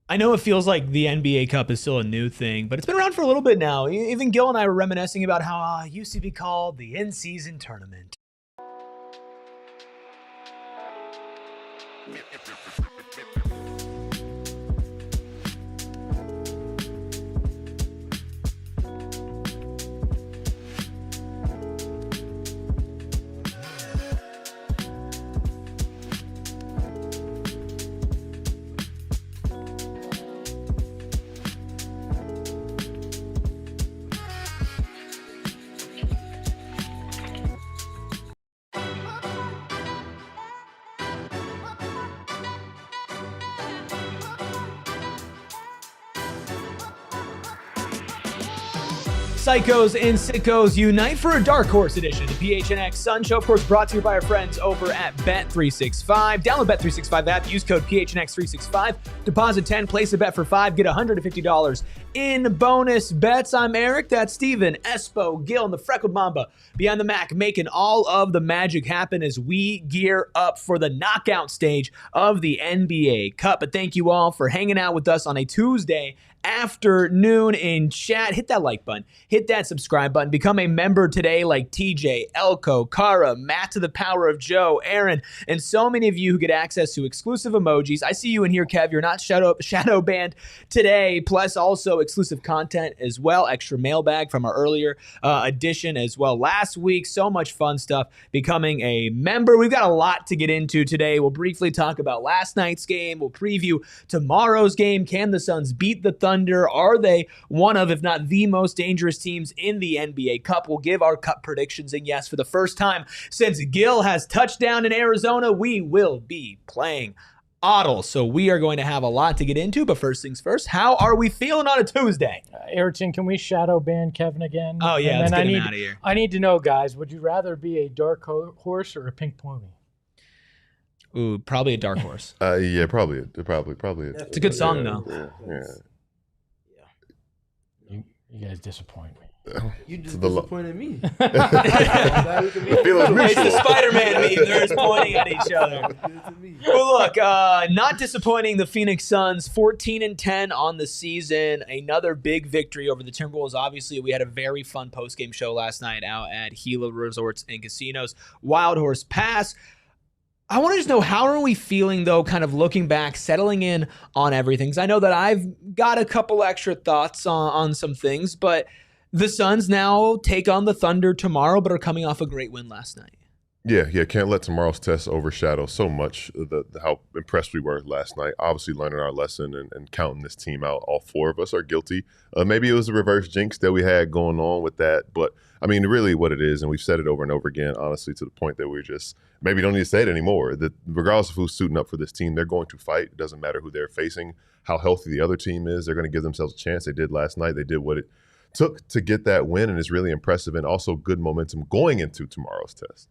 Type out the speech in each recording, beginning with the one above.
I know it feels like the NBA Cup is still a new thing, but it's been around for a little bit now. Even Gil and I were reminiscing about how it used to be called the in-season tournament. Psychos and sickos unite for a dark horse edition of the PHNX Suns Show. Of course, brought to you by our friends over at Bet365. Download Bet365 app. Use code PHNX365. Deposit 10. Place a bet for 5. Get $150 in bonus bets. I'm Eric. That's Steven, Espo, Gil, and the Freckled Mamba behind the Mac, making all of the magic happen as we gear up for the knockout stage of the NBA Cup. But thank you all for hanging out with us on a Tuesday afternoon in chat. Hit that like button, hit that subscribe button, become a member today like TJ, Elko, Kara, Matt to the power of Joe, Aaron, and so many of you who get access to exclusive emojis. I see you in here, Kev. You're not shadow banned today, plus also exclusive content as well, extra mailbag from our earlier edition as well last week. So much fun stuff becoming a member. We've got a lot to get into today. We'll briefly talk about last night's game. We'll preview tomorrow's game. Can the Suns beat the Thunder? Are they one of, if not the most dangerous teams in the NBA Cup? We'll give our Cup predictions. And yes, for the first time since Gil has touchdown in Arizona, we will be playing Oddle. So we are going to have a lot to get into. But first things first, how are we feeling on a Tuesday? Ayrton, can we shadow ban Kevin again? Oh, yeah, let's get him out of here. I need to know, guys, would you rather be a dark horse or a pink pony? Ooh, probably a dark horse. Yeah, probably. It's a good song, though. Yeah. You guys disappoint me. You just disappointed me. It's the Spider-Man meme. They're just pointing at each other. Well, look, not disappointing. The Phoenix Suns, 14-10 on the season. Another big victory over the Timberwolves. Obviously, we had a very fun post-game show last night out at Gila Resorts and Casinos. Wild Horse Pass. I want to just know, how are we feeling, though, kind of looking back, settling in on everything? Because I know that I've got a couple extra thoughts on some things, but the Suns now take on the Thunder tomorrow, but are coming off a great win last night. Yeah. Can't let tomorrow's test overshadow so much how impressed we were last night. Obviously, learning our lesson and counting this team out. All four of us are guilty. Maybe it was a reverse jinx that we had going on with that, but I mean, really what it is, and we've said it over and over again, honestly, to the point that we're just maybe don't need to say it anymore, that regardless of who's suiting up for this team, they're going to fight. It doesn't matter who they're facing, how healthy the other team is. They're going to give themselves a chance. They did last night. They did what it took to get that win, and it's really impressive, and also good momentum going into tomorrow's test.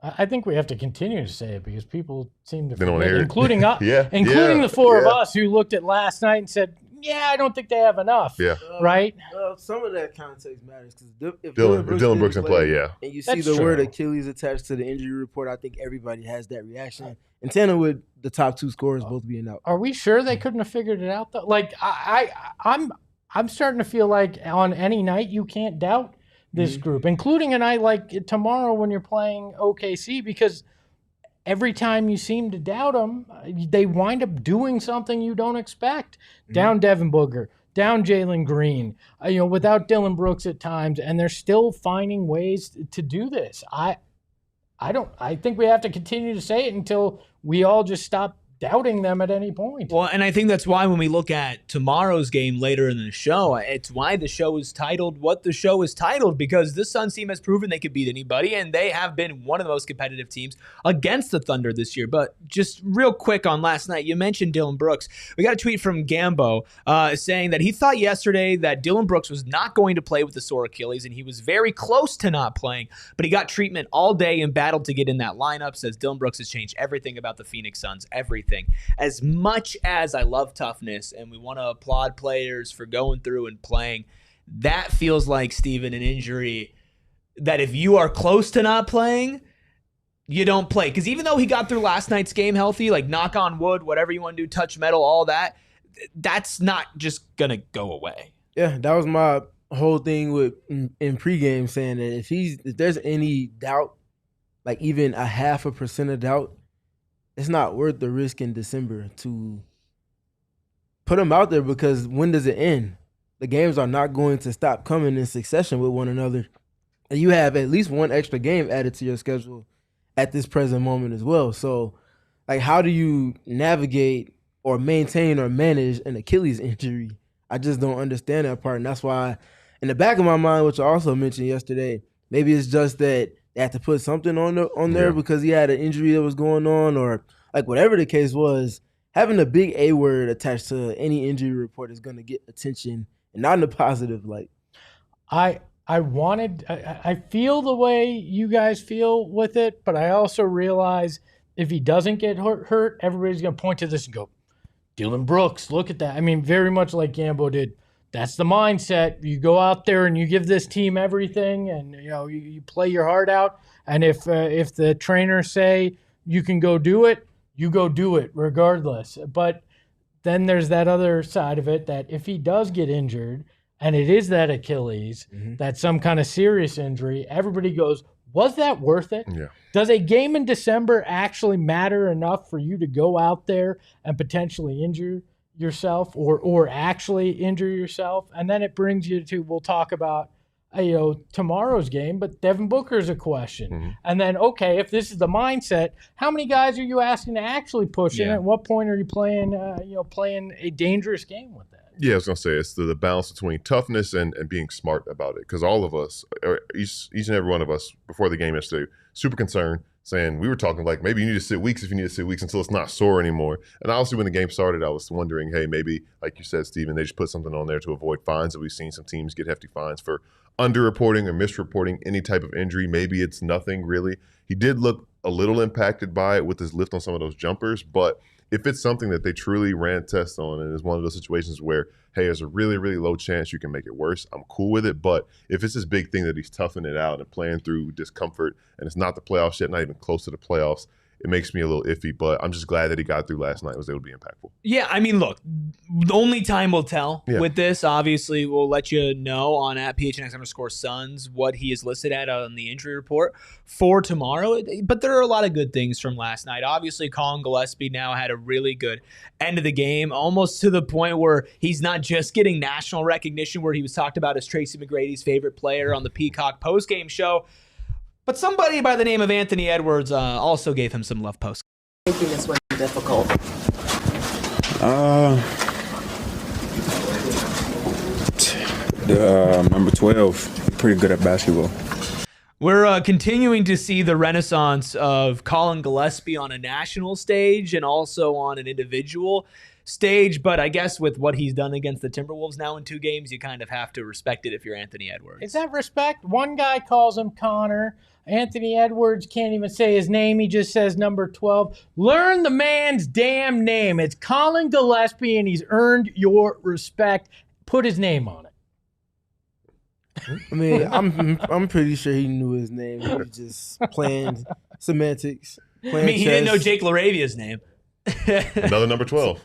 I think we have to continue to say it because people seem to forget, including us, including the four of us who looked at last night and said, yeah, I don't think they have enough. Yeah. Right? Some of that context matters because if Dylan Brooks didn't play, and you see the word Achilles attached to the injury report, I think everybody has that reaction. And tandem with the top two scorers both being out. Are we sure they couldn't have figured it out though? Like I'm starting to feel like on any night you can't doubt this group, including a night like tomorrow when you're playing OKC, because every time you seem to doubt them, they wind up doing something you don't expect. Down Devin Booker, down Jalen Green, without Dylan Brooks at times, and they're still finding ways to do this. I think we have to continue to say it until we all just stop doubting them at any point. Well, and I think that's why when we look at tomorrow's game later in the show, it's why the show is titled what the show is titled, because this Suns team has proven they could beat anybody, and they have been one of the most competitive teams against the Thunder this year. But just real quick on last night, you mentioned Dylan Brooks. We got a tweet from Gambo saying that he thought yesterday that Dylan Brooks was not going to play with the sore Achilles, and he was very close to not playing, but he got treatment all day and battled to get in that lineup. Says Dylan Brooks has changed everything about the Phoenix Suns, everything. As much as I love toughness and we want to applaud players for going through and playing, that feels like, Steven, an injury that if you are close to not playing, you don't play. Because even though he got through last night's game healthy, like knock on wood, whatever you want to do, touch metal, all that, that's not just going to go away. Yeah, that was my whole thing with in pregame, saying that if there's any doubt, like even a 0.5% of doubt, it's not worth the risk in December to put him out there, because when does it end? The games are not going to stop coming in succession with one another. And you have at least one extra game added to your schedule at this present moment as well. So, like, how do you navigate or maintain or manage an Achilles injury? I just don't understand that part. And that's why, in the back of my mind, which I also mentioned yesterday, maybe it's just that they had to put something on there because he had an injury that was going on, or like whatever the case was. Having a big A word attached to any injury report is going to get attention, and not in a positive light. I feel the way you guys feel with it, but I also realize if he doesn't get hurt, everybody's going to point to this and go, Dylan Brooks, look at that. I mean, very much like Gambo did. That's the mindset. You go out there and you give this team everything, and you play your heart out. And if the trainers say you can go do it, you go do it regardless. But then there's that other side of it, that if he does get injured and it is that Achilles, that's some kind of serious injury, everybody goes, was that worth it? Yeah. Does a game in December actually matter enough for you to go out there and potentially injure yourself or actually injure yourself? And then it brings you to, we'll talk about tomorrow's game, but Devin Booker is a question. And then, okay, if this is the mindset, how many guys are you asking to actually push in? At what point are you playing a dangerous game with that? Yeah, I was going to say, it's the balance between toughness and being smart about it. Because all of us, each and every one of us, before the game yesterday, super concerned, saying, we were talking like, maybe you need to sit weeks if you need to sit weeks until it's not sore anymore. And obviously when the game started, I was wondering, hey, maybe, like you said, Steven, they just put something on there to avoid fines. And we've seen some teams get hefty fines for underreporting or misreporting any type of injury. Maybe it's nothing really. He did look a little impacted by it with his lift on some of those jumpers, but if it's something that they truly ran tests on and it's one of those situations where, hey, there's a really, really low chance you can make it worse, I'm cool with it. But if it's this big thing that he's toughing it out and playing through discomfort and it's not the playoffs yet, not even close to the playoffs, it makes me a little iffy. But I'm just glad that he got through last night and was able to be impactful. Yeah, I mean, look, only time will tell with this. Obviously, we'll let you know on at PHNX_Suns what he is listed at on the injury report for tomorrow. But there are a lot of good things from last night. Obviously, Colin Gillespie now had a really good end of the game, almost to the point where he's not just getting national recognition, where he was talked about as Tracy McGrady's favorite player on the Peacock postgame show. But somebody by the name of Anthony Edwards also gave him some love post. Making this one difficult. Number 12, pretty good at basketball. We're continuing to see the renaissance of Colin Gillespie on a national stage and also on an individual stage. But I guess with what he's done against the Timberwolves now in 2 games, you kind of have to respect it if you're Anthony Edwards. Is that respect? One guy calls him Connor. Anthony Edwards can't even say his name. He just says number 12. Learn the man's damn name. It's Colin Gillespie, and he's earned your respect. Put his name on it. I mean, I'm pretty sure he knew his name. He was just playing semantics. He didn't know Jake LaRavia's name. Another number 12.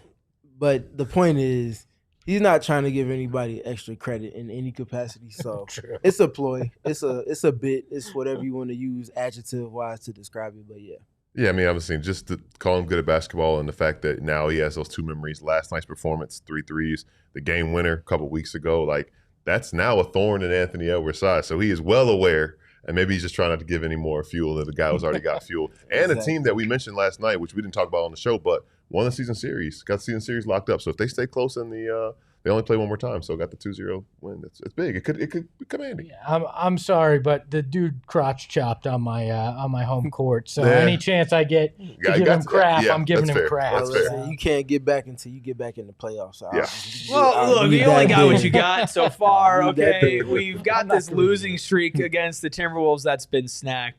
But the point is, he's not trying to give anybody extra credit in any capacity. So it's a ploy. It's a bit. It's whatever you want to use adjective-wise to describe it. But yeah. Yeah, I mean, obviously, just to call him good at basketball and the fact that now he has those 2 memories. Last night's performance, 3 threes, the game winner a couple weeks ago. Like, that's now a thorn in Anthony Edwards' side. So he is well aware, and maybe he's just trying not to give any more fuel to the guy who's already got fuel. And a team that we mentioned last night, which we didn't talk about on the show, but won the season series, got the season series locked up. So if they stay close in the they only play one more time, so got the 2-0 win. It's big. It could come handy. Yeah, I'm sorry, but the dude crotch chopped on my home court. So any chance I get to give him crap, I'm giving him crap. That's fair. You can't get back until you get back in the playoffs. So Look, you only got what you got so far. Okay, we've got this losing streak against the Timberwolves that's been snatched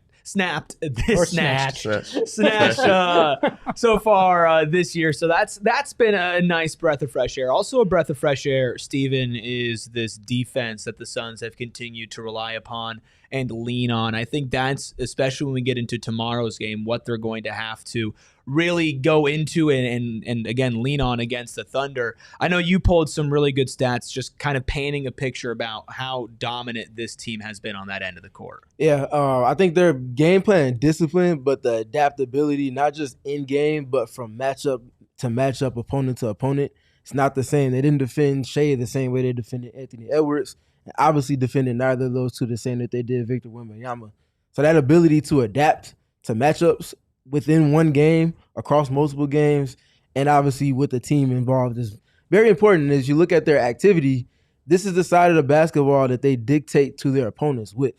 so far this year. So that's been a nice breath of fresh air. Also a breath of fresh air, Steven, is this defense that the Suns have continued to rely upon and lean on. I think that's, especially when we get into tomorrow's game, what they're going to have to really go into and again lean on against the Thunder. I know you pulled some really good stats, just kind of painting a picture about how dominant this team has been on that end of the court. Yeah, I think their game plan and discipline, but the adaptability, not just in game, but from matchup to matchup, opponent to opponent, it's not the same. They didn't defend Shea the same way they defended Anthony Edwards, and obviously defended neither of those two the same that they did Victor Wembanyama. So that ability to adapt to matchups within one game, across multiple games, and obviously with the team involved is very important. As you look at their activity, this is the side of the basketball that they dictate to their opponents with.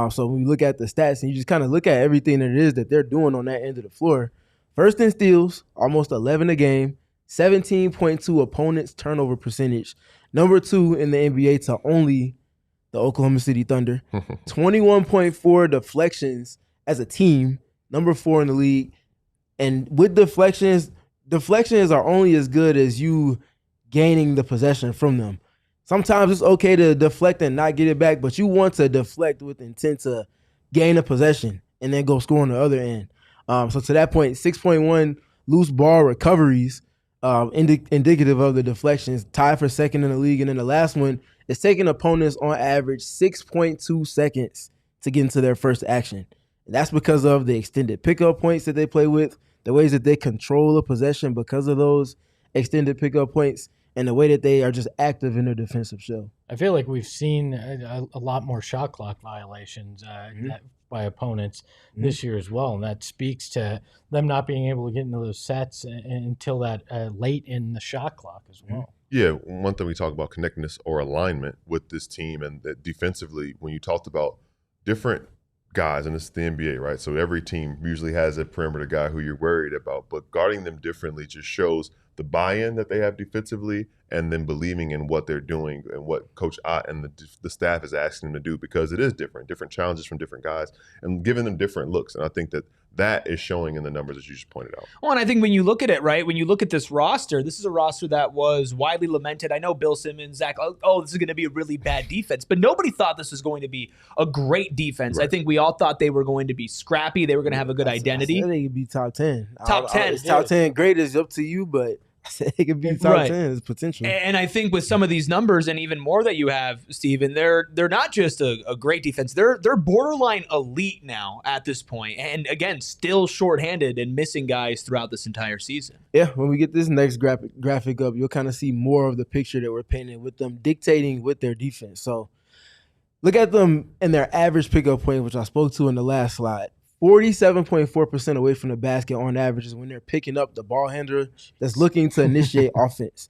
So when you look at the stats and you just kind of look at everything that it is that they're doing on that end of the floor, first in steals, almost 11 a game, 17.2 opponents turnover percentage, number 2 in the NBA to only the Oklahoma City Thunder, 21.4 deflections as a team, number 4 in the league. And with deflections are only as good as you gaining the possession from them. Sometimes it's okay to deflect and not get it back, but you want to deflect with intent to gain a possession and then go score on the other end. So to that point, 6.1 loose ball recoveries, indicative of the deflections, tied for second in the league. And then the last one is taking opponents on average 6.2 seconds to get into their first action. And that's because of the extended pickup points that they play with, the ways that they control a possession because of those extended pickup points, and the way that they are just active in their defensive shell. I feel like we've seen a lot more shot clock violations by opponents this year as well, and that speaks to them not being able to get into those sets until that late in the shot clock as well. Yeah, one thing we talk about connectedness or alignment with this team, and that defensively, when you talked about different guys, and it's the NBA, right? So every team usually has a perimeter guy who you're worried about, but guarding them differently just shows the buy-in that they have defensively, and then believing in what they're doing and what Coach Ott and the staff is asking them to do, because it is different challenges from different guys, and giving them different looks. And I think that is showing in the numbers that you just pointed out. Well, and I think when you look at it, right, when you look at this roster, this is a roster that was widely lamented. I know Bill Simmons, Zach, this is going to be a really bad defense, but nobody thought this was going to be a great defense. Right. I think we all thought they were going to be scrappy. They were going to have a good identity. I said they could be top 10. Top 10. Top 10 great is up to you, but I said it could be top 10 is potential. And I think with some of these numbers and even more that you have, Steven, they're not just a great defense. They're borderline elite now at this point. And again, still shorthanded and missing guys throughout this entire season. Yeah, when we get this next graphic up, you'll kind of see more of the picture that we're painting with them dictating with their defense. So look at them and their average pickup point, which I spoke to in the last slide. 47.4% away from the basket on average is when they're picking up the ball handler that's looking to initiate offense.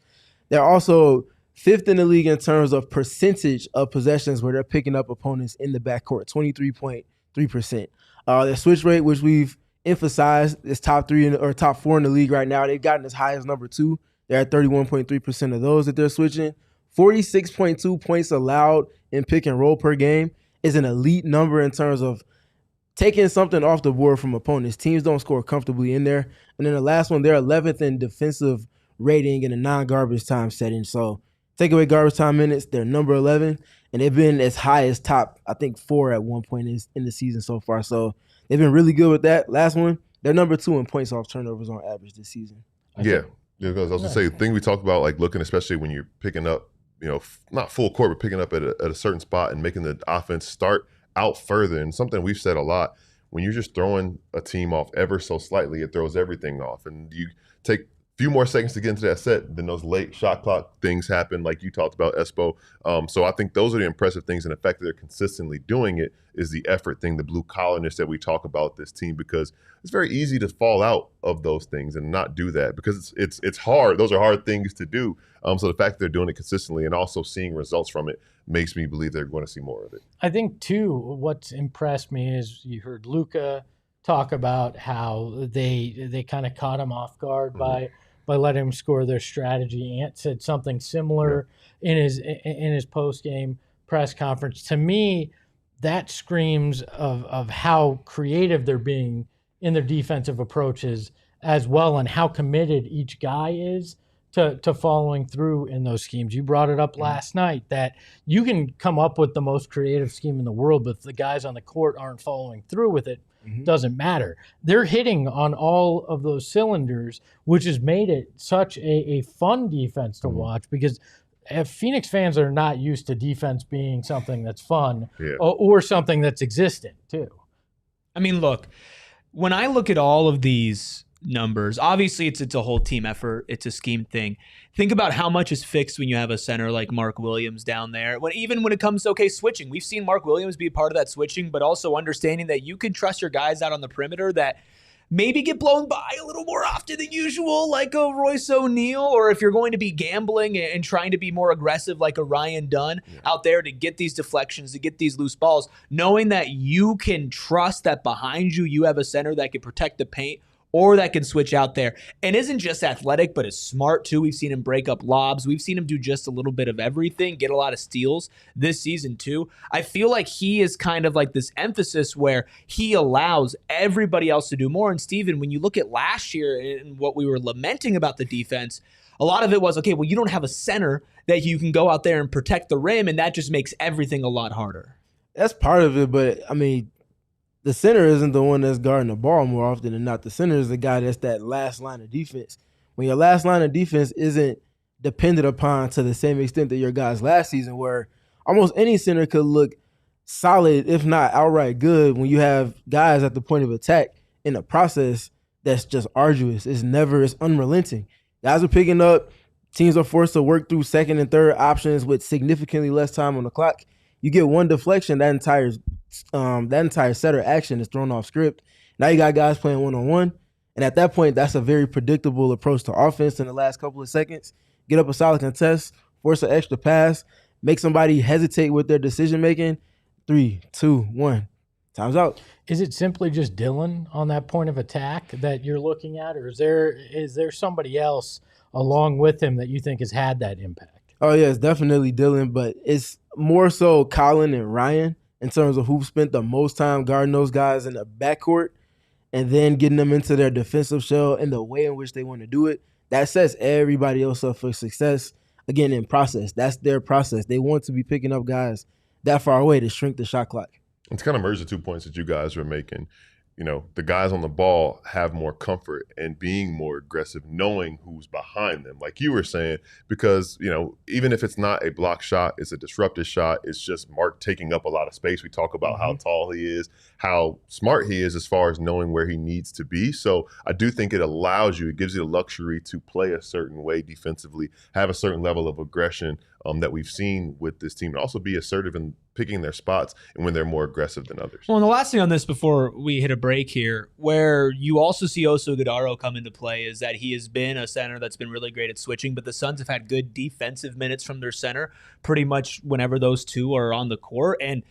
They're also 5th in the league in terms of percentage of possessions where they're picking up opponents in the backcourt, 23.3%. Their switch rate, which we've emphasized, is top 4 in the league right now. They've gotten as high as number 2. They're at 31.3% of those that they're switching. 46.2 points allowed in pick and roll per game is an elite number in terms of taking something off the board from opponents. Teams don't score comfortably in there. And then the last one, they're 11th in defensive rating in a non-garbage time setting. So take away garbage time minutes, they're number 11. And they've been as high as top, I think, 4 at one point in the season so far. So they've been really good with that. Last one, they're number 2 in points off turnovers on average this season. Yeah, because I was going to say, the thing we talked about, like looking, especially when you're picking up, not full court, but picking up at a certain spot and making the offense start out further. And something we've said a lot, when you're just throwing a team off ever so slightly, it throws everything off. And you take a few more seconds to get into that set, then those late shot clock things happen, like you talked about, Espo. So I think those are the impressive things, and the fact that they're consistently doing it is the effort thing, the blue collarness that we talk about this team, because it's very easy to fall out of those things and not do that, because it's hard. Those are hard things to do. So the fact that they're doing it consistently and also seeing results from it makes me believe they're going to see more of it. I think, too, what's impressed me is you heard Luka talk about how they kind of caught him off guard by letting him score their strategy. Ant said something similar in his post-game press conference. To me, that screams of how creative they're being in their defensive approaches as well, and how committed each guy is to following through in those schemes. You brought it up last night that you can come up with the most creative scheme in the world, but if the guys on the court aren't following through with it, doesn't matter. They're hitting on all of those cylinders, which has made it such a fun defense to watch, because if Phoenix fans are not used to defense being something that's fun or something that's existent too. I mean, look, when I look at all of these numbers, obviously it's a whole team effort. It's a scheme thing. Think about how much is fixed when you have a center like Mark Williams down there. Even when it comes to, switching, we've seen Mark Williams be a part of that switching, but also understanding that you can trust your guys out on the perimeter that maybe get blown by a little more often than usual, like a Royce O'Neal, or if you're going to be gambling and trying to be more aggressive like a Ryan Dunn out there to get these deflections, to get these loose balls, knowing that you can trust that behind you have a center that can protect the paint or that can switch out there and isn't just athletic, but is smart too. We've seen him break up lobs. We've seen him do just a little bit of everything, get a lot of steals this season too. I feel like he is kind of like this emphasis where he allows everybody else to do more. And Steven, when you look at last year and what we were lamenting about the defense, a lot of it was, okay, well, you don't have a center that you can go out there and protect the rim, and that just makes everything a lot harder. That's part of it, but I mean, the center isn't the one that's guarding the ball more often than not. The center is the guy that's that last line of defense. When your last line of defense isn't dependent upon to the same extent that your guys last season, where almost any center could look solid, if not outright good, when you have guys at the point of attack in a process that's just arduous. It's unrelenting. Guys are picking up. Teams are forced to work through second and third options with significantly less time on the clock. You get one deflection, that entire set or action is thrown off script. Now you got guys playing one-on-one, and at that point, that's a very predictable approach to offense in the last couple of seconds. Get up a solid contest, force an extra pass, make somebody hesitate with their decision-making. 3, 2, 1. Time's out. Is it simply just Dylan on that point of attack that you're looking at, or is there somebody else along with him that you think has had that impact? Oh, yeah, it's definitely Dylan, but it's more so Colin and Ryan in terms of who spent the most time guarding those guys in the backcourt and then getting them into their defensive shell and the way in which they want to do it. That sets everybody else up for success, again, in process. That's their process. They want to be picking up guys that far away to shrink the shot clock. It's kind of merged the 2 points that you guys were making. You know, the guys on the ball have more comfort and being more aggressive, knowing who's behind them, like you were saying, because, you know, even if it's not a block shot, it's a disruptive shot. It's just Mark taking up a lot of space. We talk about how tall he is, how smart he is as far as knowing where he needs to be. So I do think it gives you the luxury to play a certain way defensively, have a certain level of aggression that we've seen with this team, and also be assertive in picking their spots and when they're more aggressive than others. Well, and the last thing on this before we hit a break here, where you also see Oso Godaro come into play, is that he has been a center that's been really great at switching, but the Suns have had good defensive minutes from their center pretty much whenever those two are on the court. And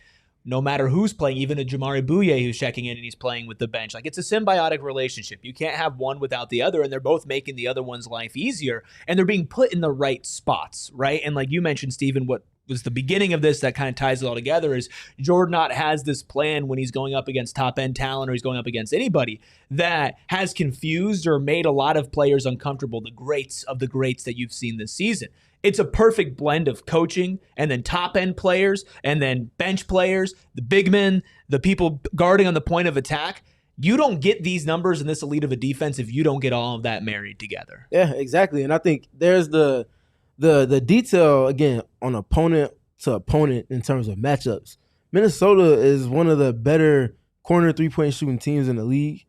no matter who's playing, even a Jamari Bouye who's checking in and he's playing with the bench. Like, it's a symbiotic relationship. You can't have one without the other, and they're both making the other one's life easier, and they're being put in the right spots, right? And like you mentioned, Stephen, what was the beginning of this that kind of ties it all together is Jordan Ott has this plan when he's going up against top-end talent or he's going up against anybody that has confused or made a lot of players uncomfortable, the greats of the greats that you've seen this season. It's a perfect blend of coaching and then top-end players and then bench players, the big men, the people guarding on the point of attack. You don't get these numbers in this elite of a defense if you don't get all of that married together. Yeah, exactly. And I think there's the detail, again, on opponent to opponent in terms of matchups. Minnesota is one of the better corner three-point shooting teams in the league.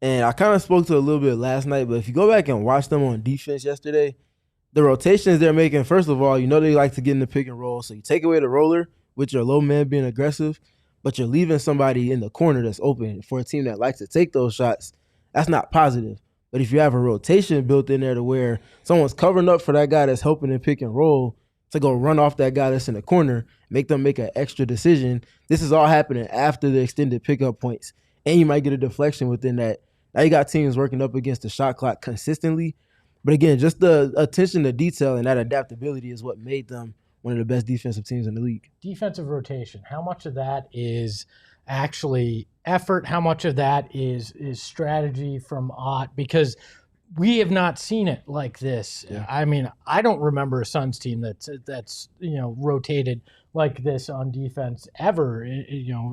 And I kind of spoke to it a little bit last night, but if you go back and watch them on defense yesterday, the rotations they're making, first of all, you know they like to get in the pick and roll. So you take away the roller with your low man being aggressive, but you're leaving somebody in the corner that's open. For a team that likes to take those shots, that's not positive. But if you have a rotation built in there to where someone's covering up for that guy that's helping in pick and roll to go run off that guy that's in the corner, make them make an extra decision, this is all happening after the extended pickup points. And you might get a deflection within that. Now you got teams working up against the shot clock consistently. But again, just the attention to detail and that adaptability is what made them one of the best defensive teams in the league. Defensive rotation, how much of that is actually effort? How much of that is strategy from Ott? Because we have not seen it like this. Yeah. I mean, I don't remember a Suns team that's rotated like this on defense ever.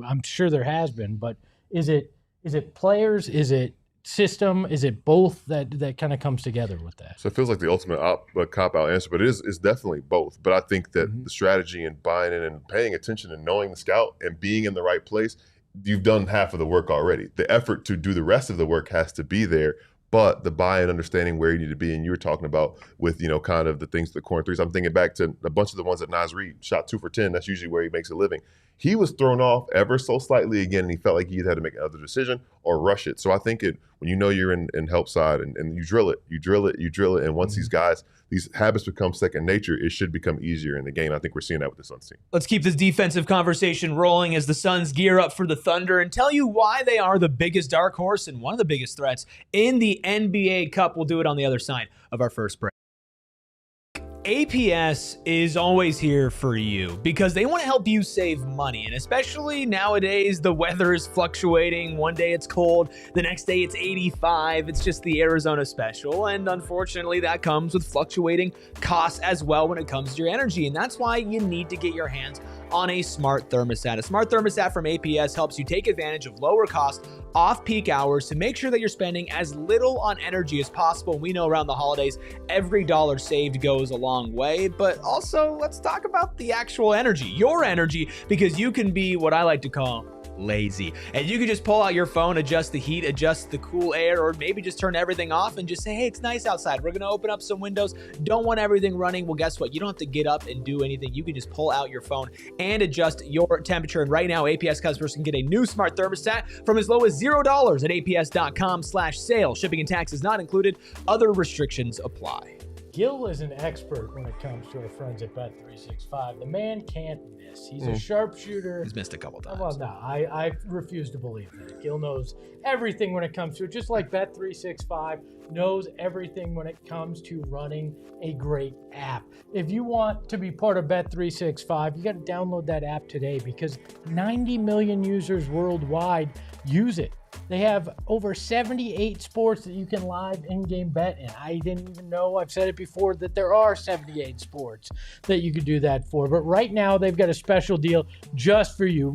I'm sure there has been, but is it Is it players? Is it system? Is it both that kind of comes together with that? So it feels like the ultimate cop-out answer, but it's definitely both. But I think that the strategy and buying in and paying attention and knowing the scout and being in the right place, you've done half of the work already. The effort to do the rest of the work has to be there, but the buy-in, understanding where you need to be, and you were talking about with, kind of the things, the corner threes. I'm thinking back to a bunch of the ones that Naz Reid shot 2 for 10. That's usually where he makes a living. He was thrown off ever so slightly again, and he felt like he had to make another decision or rush it. So I think when you're in help side and you drill it. And once these habits become second nature, it should become easier in the game. I think we're seeing that with the Suns team. Let's keep this defensive conversation rolling as the Suns gear up for the Thunder and tell you why they are the biggest dark horse and one of the biggest threats in the NBA Cup. We'll do it on the other side of our first break. APS is always here for you because they want to help you save money. And especially nowadays, the weather is fluctuating. One day it's cold, the next day it's 85. It's just the Arizona special. And unfortunately, that comes with fluctuating costs as well when it comes to your energy. And that's why you need to get your hands on a smart thermostat. A smart thermostat from APS helps you take advantage of lower cost off-peak hours to make sure that you're spending as little on energy as possible. We know around the holidays, every dollar saved goes a long way, but also let's talk about the actual energy, your energy, because you can be what I like to call lazy. And you can just pull out your phone, adjust the heat, adjust the cool air, or maybe just turn everything off and just say, hey, it's nice outside. We're going to open up some windows. Don't want everything running. Well, guess what? You don't have to get up and do anything. You can just pull out your phone and adjust your temperature. And right now, APS customers can get a new smart thermostat from as low as $0 at aps.com/sale. Shipping and taxes not included. Other restrictions apply. Gil is an expert when it comes to our friends at Bet365. The man can't miss. He's a sharpshooter. He's missed a couple times. Well, no, I refuse to believe that. Gil knows everything when it comes to it, just like Bet365 knows everything when it comes to running a great app. If you want to be part of Bet365, you got to download that app today because 90 million users worldwide use it. They have over 78 sports that you can live in-game bet in. I didn't even know, I've said it before, that there are 78 sports that you could do that for. But right now, they've got a special deal just for you.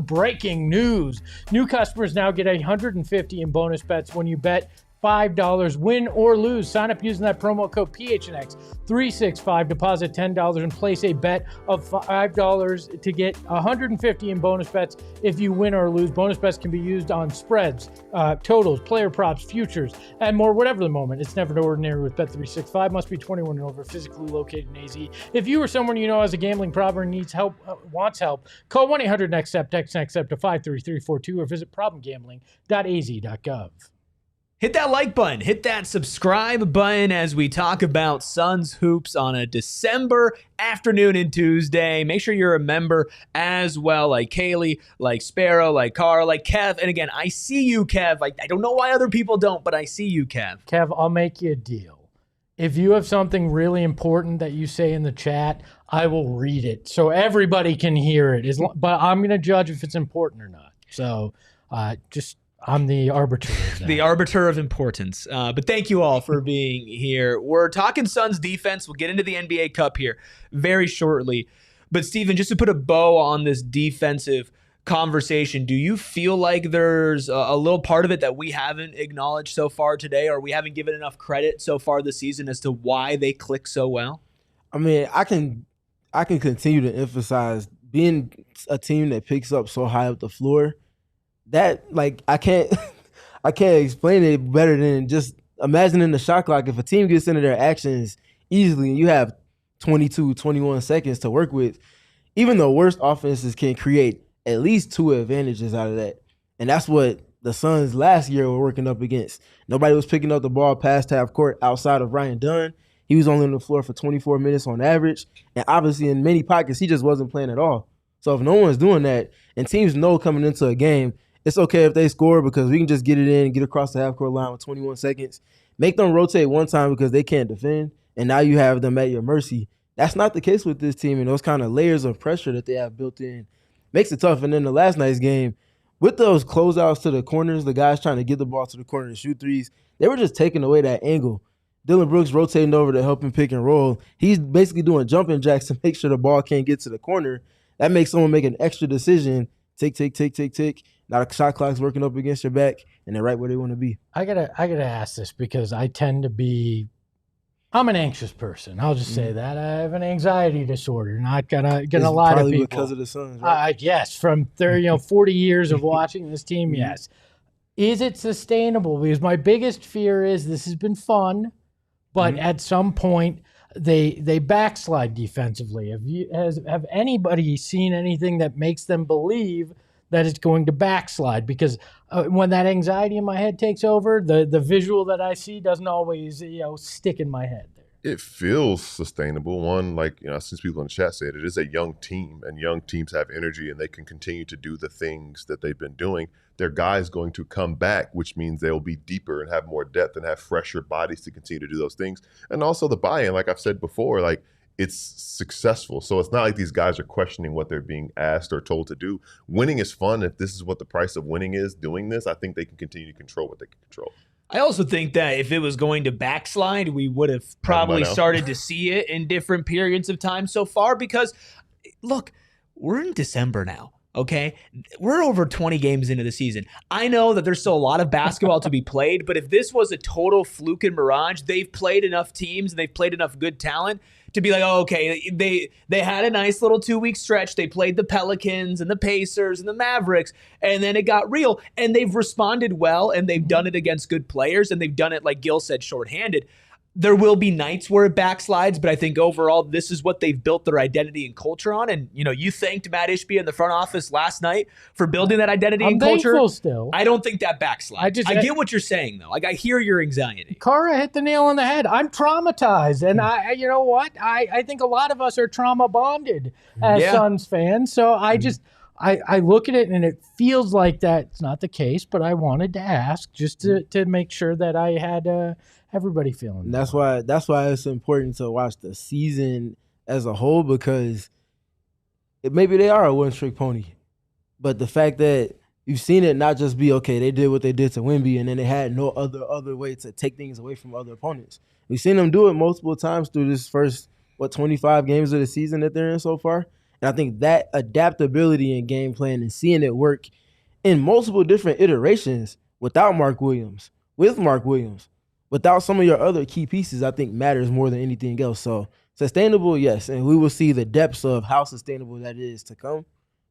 Breaking news. New customers now get $150 in bonus bets when you bet $5, win or lose. Sign up using that promo code PHNX365, deposit $10 and place a bet of $5 to get $150 in bonus bets if you win or lose. Bonus bets can be used on spreads, totals, player props, futures, and more, whatever the moment. It's never ordinary with Bet365. Must be 21 and over, physically located in AZ. If you or someone you know has a gambling problem and needs help, wants help, call 1-800-NEXT-STEP, text NEXT STEP to 53342 or visit problemgambling.az.gov. Hit that like button, hit that subscribe button as we talk about Suns hoops on a December afternoon and Tuesday. Make sure you're a member as well, like Kaylee, like Sparrow, like Carl, like Kev. And again, I see you, Kev. I don't know why other people don't, but I see you, Kev. Kev, I'll make you a deal. If you have something really important that you say in the chat, I will read it so everybody can hear it. But I'm going to judge if it's important or not. So I'm the arbiter of that. The arbiter of importance. But thank you all for being here. We're talking Suns defense. We'll get into the NBA Cup here very shortly. But Steven, just to put a bow on this defensive conversation, do you feel like there's a little part of it that we haven't acknowledged so far today, or we haven't given enough credit so far this season as to why they click so well? I mean, I can continue to emphasize being a team that picks up so high up the floor. That, like, I can't explain it better than just imagining the shot clock. If a team gets into their actions easily and you have 22, 21 seconds to work with, even the worst offenses can create at least 2 advantages out of that. And that's what the Suns last year were working up against. Nobody was picking up the ball past half court outside of Ryan Dunn. He was only on the floor for 24 minutes on average. And obviously in many pockets, he just wasn't playing at all. So if no one's doing that, and teams know coming into a game, it's okay if they score because we can just get it in, get across the half-court line with 21 seconds. Make them rotate one time because they can't defend, and now you have them at your mercy. That's not the case with this team, and those kind of layers of pressure that they have built in makes it tough. And then the last night's game, with those closeouts to the corners, the guys trying to get the ball to the corner and shoot threes, they were just taking away that angle. Dylan Brooks rotating over to help him pick and roll. He's basically doing jumping jacks to make sure the ball can't get to the corner. That makes someone make an extra decision, tick, tick, tick, tick, tick. Not a shot clock's working up against your back, and they're right where they want to be. I gotta ask this because I tend to be. I'm an anxious person. I'll just say that. I have an anxiety disorder. Not gonna a lot of Probably people. because of the Suns, right? Yes, from 40 years of watching this team, yes. Is it sustainable? Because my biggest fear is this has been fun, but at some point they backslide defensively. Have anybody seen anything that makes them believe that it's going to backslide? Because when that anxiety in my head takes over, the visual that I see doesn't always stick in my head. It feels sustainable. One, like, since people in the chat said, it is a young team, and young teams have energy, and they can continue to do the things that they've been doing. Their guys going to come back, which means they'll be deeper and have more depth and have fresher bodies to continue to do those things. And also the buy-in, like I've said before, like, it's successful. So it's not like these guys are questioning what they're being asked or told to do. Winning is fun. If this is what the price of winning is, doing this, I think they can continue to control what they can control. I also think that if it was going to backslide, we would have probably started to see it in different periods of time so far because, look, we're in December now, okay? We're over 20 games into the season. I know that there's still a lot of basketball to be played, but if this was a total fluke and mirage, they've played enough teams and they've played enough good talent to be like, oh, okay, they had a nice little 2-week stretch. They played the Pelicans and the Pacers and the Mavericks, and then it got real. And they've responded well, and they've done it against good players, and they've done it, like Gil said, shorthanded. There will be nights where it backslides, but I think overall this is what they've built their identity and culture on. And, you thanked Matt Ishbia in the front office last night for building that identity and culture. I'm thankful still. I don't think that backslides. I get what you're saying, though. Like, I hear your anxiety. Kara hit the nail on the head. I'm traumatized. And you know what? I think a lot of us are trauma bonded as Suns fans. So I look at it and it feels like that's not the case, but I wanted to ask just to make sure that I had everybody feeling that's why it's important to watch the season as a whole, because maybe they are a one-trick pony, but the fact that you've seen it not just be, okay, they did what they did to Wemby and then they had no other way to take things away from other opponents. We've seen them do it multiple times through this first 25 games of the season that they're in so far. And I think that adaptability in game plan and seeing it work in multiple different iterations without Mark Williams, with Mark Williams, without some of your other key pieces, I think matters more than anything else. So sustainable, yes, and we will see the depths of how sustainable that is to come,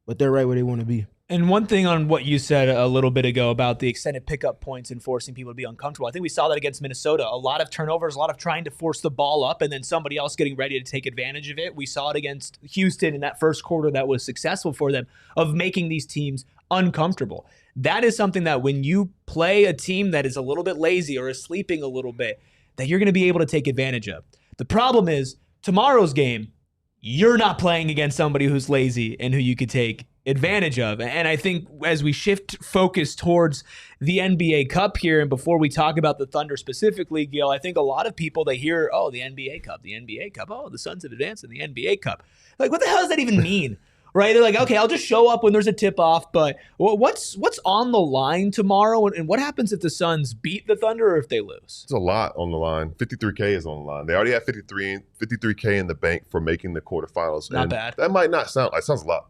but they're right where they want to be. And one thing on what you said a little bit ago about the extended pickup points and forcing people to be uncomfortable, I think we saw that against Minnesota. A lot of turnovers, a lot of trying to force the ball up and then somebody else getting ready to take advantage of it. We saw it against Houston in that first quarter that was successful for them, of making these teams uncomfortable. That is something that when you play a team that is a little bit lazy or is sleeping a little bit, that you're going to be able to take advantage of. The problem is tomorrow's game, you're not playing against somebody who's lazy and who you could take advantage of. And I think as we shift focus towards the NBA Cup here, and before we talk about the Thunder specifically, Gil, I think a lot of people, they hear, oh, the NBA Cup, oh, the Suns have advanced in the NBA Cup. Like, what the hell does that even mean? Right? They're like, okay, I'll just show up when there's a tip-off, but what's on the line tomorrow, and what happens if the Suns beat the Thunder or if they lose? It's a lot on the line. 53K is on the line. They already have 53K in the bank for making the quarterfinals. Not bad. That might not sound, it sounds a lot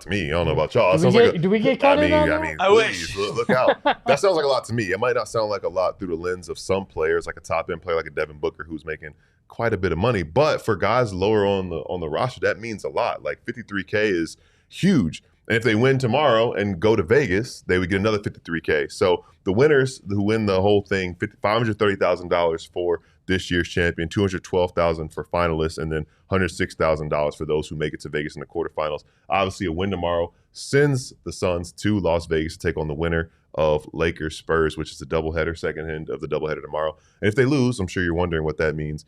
to me. I don't know about y'all. Do we get cut in on that? I please, wish. Look out. That sounds like a lot to me. It might not sound like a lot through the lens of some players, like a top-end player like a Devin Booker who's making quite a bit of money. But for guys lower on the roster, that means a lot. Like 53K is huge. And if they win tomorrow and go to Vegas, they would get another 53K. So the winners who win the whole thing, $530,000 for this year's champion, $212,000 for finalists, and then $106,000 for those who make it to Vegas in the quarterfinals. Obviously, a win tomorrow sends the Suns to Las Vegas to take on the winner of Lakers Spurs, which is the doubleheader, second end of the doubleheader tomorrow. And if they lose, I'm sure you're wondering what that means.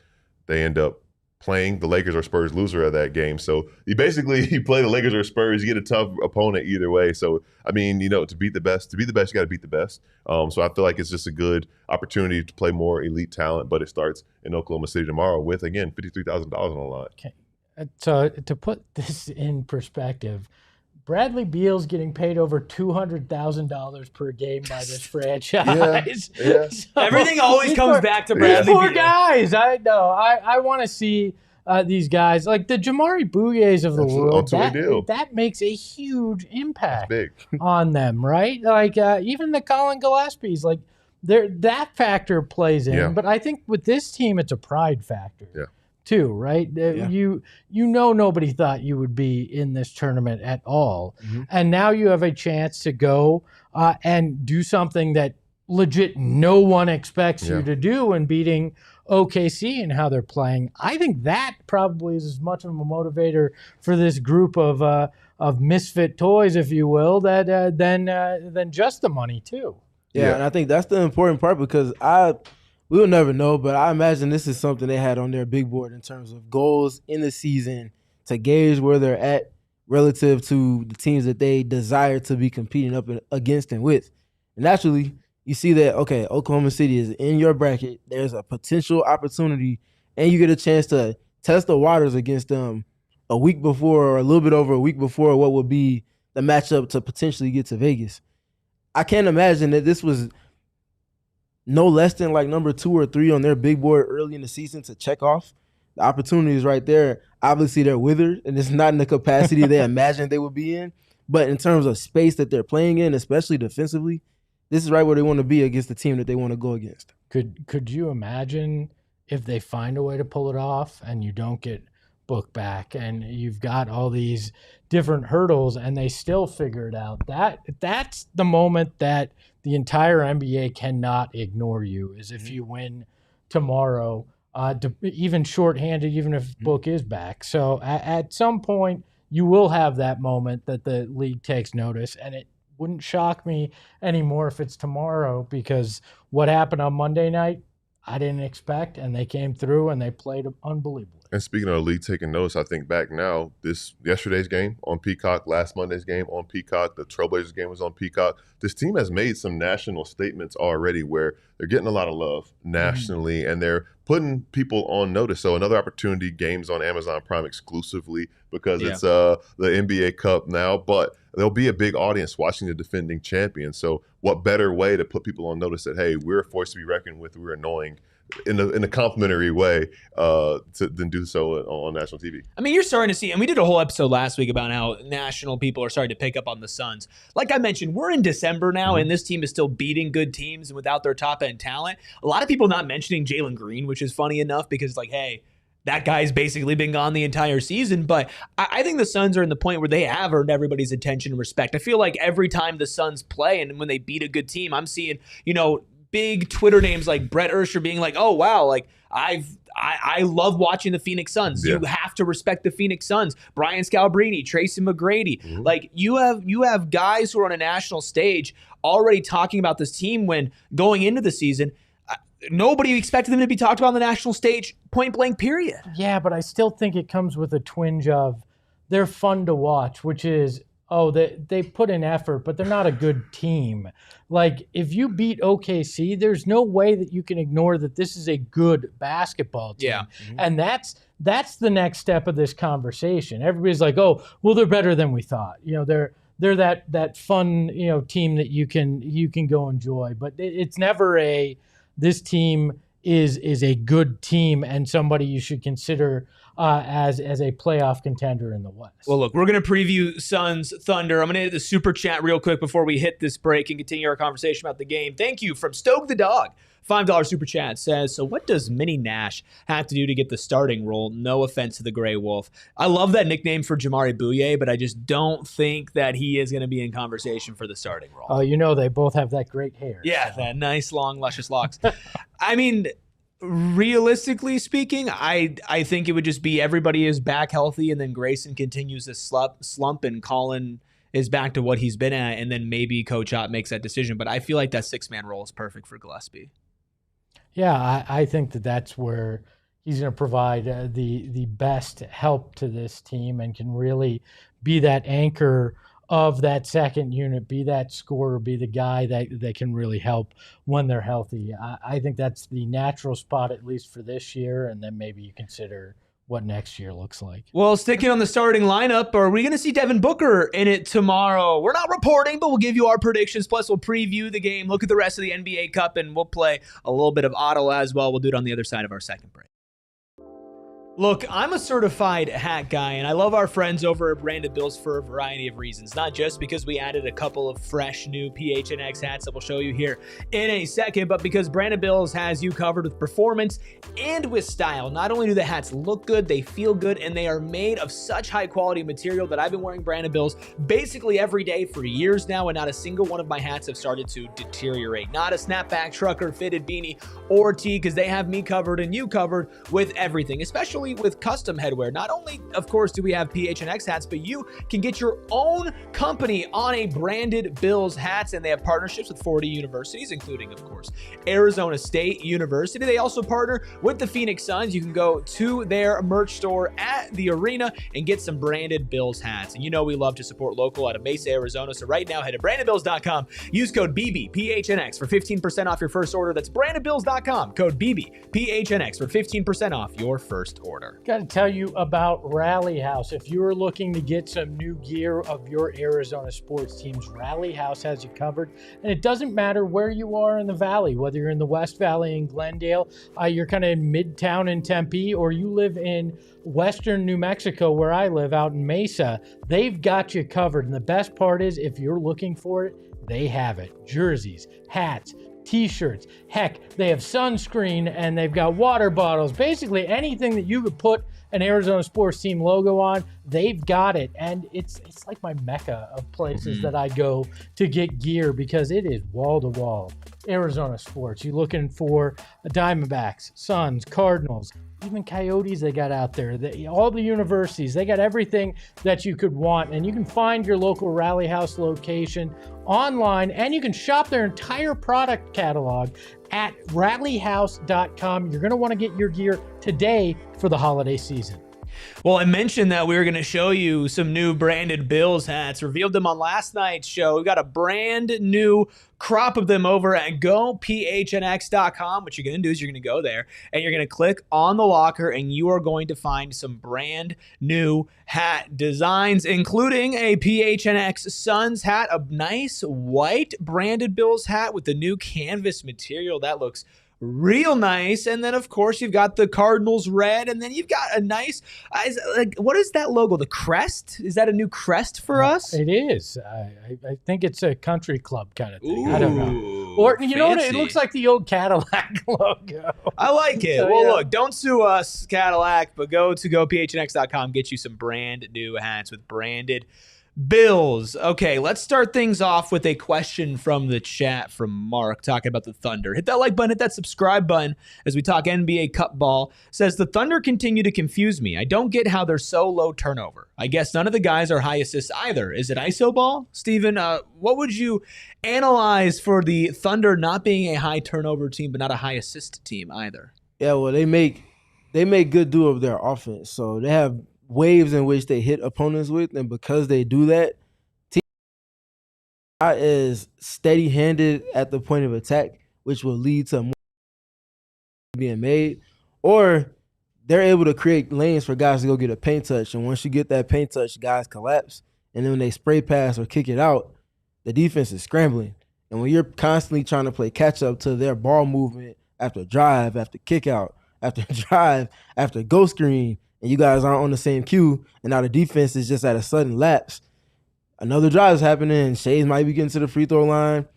They end up playing the Lakers or Spurs loser of that game. So you play the Lakers or Spurs, you get a tough opponent either way. So, I mean, to beat the best, you got to beat the best. So I feel like it's just a good opportunity to play more elite talent, but it starts in Oklahoma City tomorrow with, again, $53,000 on the line. Okay. So to put this in perspective, Bradley Beal's getting paid over $200,000 per game by this franchise. Yeah. So everything always comes back to Bradley Poor Beal. guys. I know. I want to see these guys like the Jamari Bouyes of the world. Deal. That makes a huge impact That's big. on them, right? Like even the Colin Gillespie's, like that factor plays in. Yeah. But I think with this team, it's a pride factor. Yeah. Too, right? You know nobody thought you would be in this tournament at all. Mm-hmm. And now you have a chance to go and do something that legit no one expects you to do in beating OKC and how they're playing. I think that probably is as much of a motivator for this group of misfit toys, if you will, that than just the money too. Yeah, and I think that's the important part because we'll never know, but I imagine this is something they had on their big board in terms of goals in the season to gauge where they're at relative to the teams that they desire to be competing up against and with. And naturally, you see that, okay, Oklahoma City is in your bracket. There's a potential opportunity, and you get a chance to test the waters against them a week before or a little bit over a week before what would be the matchup to potentially get to Vegas. I can't imagine that this was no less than like number 2 or 3 on their big board early in the season to check off. The opportunity is right there. Obviously, they're withered, and it's not in the capacity they imagined they would be in. But in terms of space that they're playing in, especially defensively, this is right where they want to be against the team that they want to go against. Could you imagine if they find a way to pull it off and you don't get Book back and you've got all these different hurdles and they still figure it out? That's the moment that the entire NBA cannot ignore you, is if you win tomorrow, even shorthanded, even if Book is back. So at some point, you will have that moment that the league takes notice, and it wouldn't shock me anymore if it's tomorrow, because what happened on Monday night, I didn't expect, and they came through and they played unbelievably. And speaking of the league taking notice, I think back now, yesterday's game on Peacock, last Monday's game on Peacock, the Trailblazers game was on Peacock. This team has made some national statements already where they're getting a lot of love nationally and they're putting people on notice. So another opportunity, games on Amazon Prime exclusively because it's the NBA Cup now, but there'll be a big audience watching the defending champion. So what better way to put people on notice that, hey, we're a force to be reckoned with, we're annoying in a complimentary way than do so on national TV. I mean, you're starting to see, and we did a whole episode last week about how national people are starting to pick up on the Suns. Like I mentioned, we're in December now, and this team is still beating good teams and without their top-end talent. A lot of people not mentioning Jalen Green, which is funny enough because, like, hey, that guy's basically been gone the entire season. But I think the Suns are in the point where they have earned everybody's attention and respect. I feel like every time the Suns play and when they beat a good team, I'm seeing, big Twitter names like Brett Ursher being like, oh, wow, like I love watching the Phoenix Suns. Yeah. You have to respect the Phoenix Suns. Brian Scalabrine, Tracy McGrady. Like you have guys who are on a national stage already talking about this team when going into the season, nobody expected them to be talked about on the national stage, point blank, period. Yeah, but I still think it comes with a twinge of they're fun to watch, which is, they put in effort, but they're not a good team. Like, if you beat OKC, there's no way that you can ignore that this is a good basketball team. Yeah. And that's the next step of this conversation. Everybody's like, oh, well, they're better than we thought. They're that fun, team that you can go enjoy. But it's never this team is a good team and somebody you should consider as a playoff contender in the West. Well, look, we're going to preview Suns Thunder. I'm going to hit the super chat real quick before we hit this break and continue our conversation about the game. Thank you from Stoke the Dog. $5 super chat says, so what does Mini Nash have to do to get the starting role? No offense to the Grey Wolf. I love that nickname for Jamari Bouyes, but I just don't think that he is going to be in conversation for the starting role. Oh, they both have that great hair. Yeah, that nice, long, luscious locks. I mean, realistically speaking, I think it would just be everybody is back healthy and then Grayson continues this slump and Colin is back to what he's been at, and then maybe Coach Ott makes that decision. But I feel like that six-man role is perfect for Gillespie. Yeah, I think that's where he's going to provide the best help to this team and can really be that anchor of that second unit, be that scorer, be the guy that can really help when they're healthy. I think that's the natural spot, at least for this year, and then maybe you consider what next year looks like. Well, sticking on the starting lineup, are we going to see Devin Booker in it tomorrow? We're not reporting, but we'll give you our predictions. Plus, we'll preview the game, look at the rest of the NBA Cup, and we'll play a little bit of Auto as well. We'll do it on the other side of our second break. Look, I'm a certified hat guy, and I love our friends over at Branded Bills for a variety of reasons. Not just because we added a couple of fresh new PHNX hats that we'll show you here in a second, but because Branded Bills has you covered with performance and with style. Not only do the hats look good, they feel good, and they are made of such high quality material that I've been wearing Branded Bills basically every day for years now, and not a single one of my hats have started to deteriorate. Not a snapback, trucker, fitted beanie, or tee, because they have me covered and you covered with everything, especially with custom headwear. Not only, of course, do we have PHNX hats, but you can get your own company on a Branded Bills hats, and they have partnerships with 40 universities, including, of course, Arizona State University. They also partner with the Phoenix Suns. You can go to their merch store at the arena and get some Branded Bills hats. And you know we love to support local out of Mesa, Arizona. So right now, head to brandedbills.com. Use code BBPHNX for 15% off your first order. That's brandedbills.com. Code BBPHNX for 15% off your first order. Got to tell you about Rally House. If you're looking to get some new gear of your Arizona sports teams, Rally House has you covered. And it doesn't matter where you are in the valley, whether you're in the West Valley in Glendale, you're kind of in Midtown in Tempe, or you live in Western New Mexico, where I live out in Mesa. They've got you covered. And the best part is, if you're looking for it, they have it. Jerseys, hats, t-shirts, heck, they have sunscreen, and they've got water bottles. Basically anything that you could put an Arizona sports team logo on, they've got it. And it's like my mecca of places that I go to get gear, because it is wall to wall Arizona sports. You're looking for Diamondbacks, Suns, Cardinals, even Coyotes they got out there. All the universities, they got everything that you could want. And you can find your local Rally House location online, and you can shop their entire product catalog at rallyhouse.com. You're going to want to get your gear today for the holiday season. Well, I mentioned that we were going to show you some new Branded Bills hats. Revealed them on last night's show. We've got a brand new crop of them over at gophnx.com. What you're going to do is you're going to go there and you're going to click on the locker, and you are going to find some brand new hat designs, including a PHNX Suns hat, a nice white Branded Bills hat with the new canvas material. That looks real nice. And then, of course, you've got the Cardinals red, and then you've got a nice, what is that logo? The crest? Is that a new crest for us? It is. I think it's a country club kind of thing. Ooh, I don't know. Or, you know what? It looks like the old Cadillac logo. I like it. So, well, yeah. Look, don't sue us, Cadillac, but go to gophnx.com, get you some brand new hats with Branded Bills. Okay, let's start things off with a question from the chat from Mark talking about the Thunder. Hit that like button, hit that subscribe button as we talk NBA Cup ball. Says the Thunder continue to confuse me. I don't get how they're so low turnover. I guess none of the guys are high assists either. Is it ISO ball? Steven, what would you analyze for the Thunder not being a high turnover team but not a high assist team either? Yeah, well, they make good do of their offense. So they have waves in which they hit opponents with, and because they do that, team is steady-handed at the point of attack, which will lead to more being made, or they're able to create lanes for guys to go get a paint touch, and once you get that paint touch, guys collapse, and then when they spray pass or kick it out, the defense is scrambling. And when you're constantly trying to play catch-up to their ball movement after drive, after kick out, after drive, after go screen, and you guys aren't on the same cue, and now the defense is just at a sudden lapse, another drive is happening. Shays might be getting to the free throw line.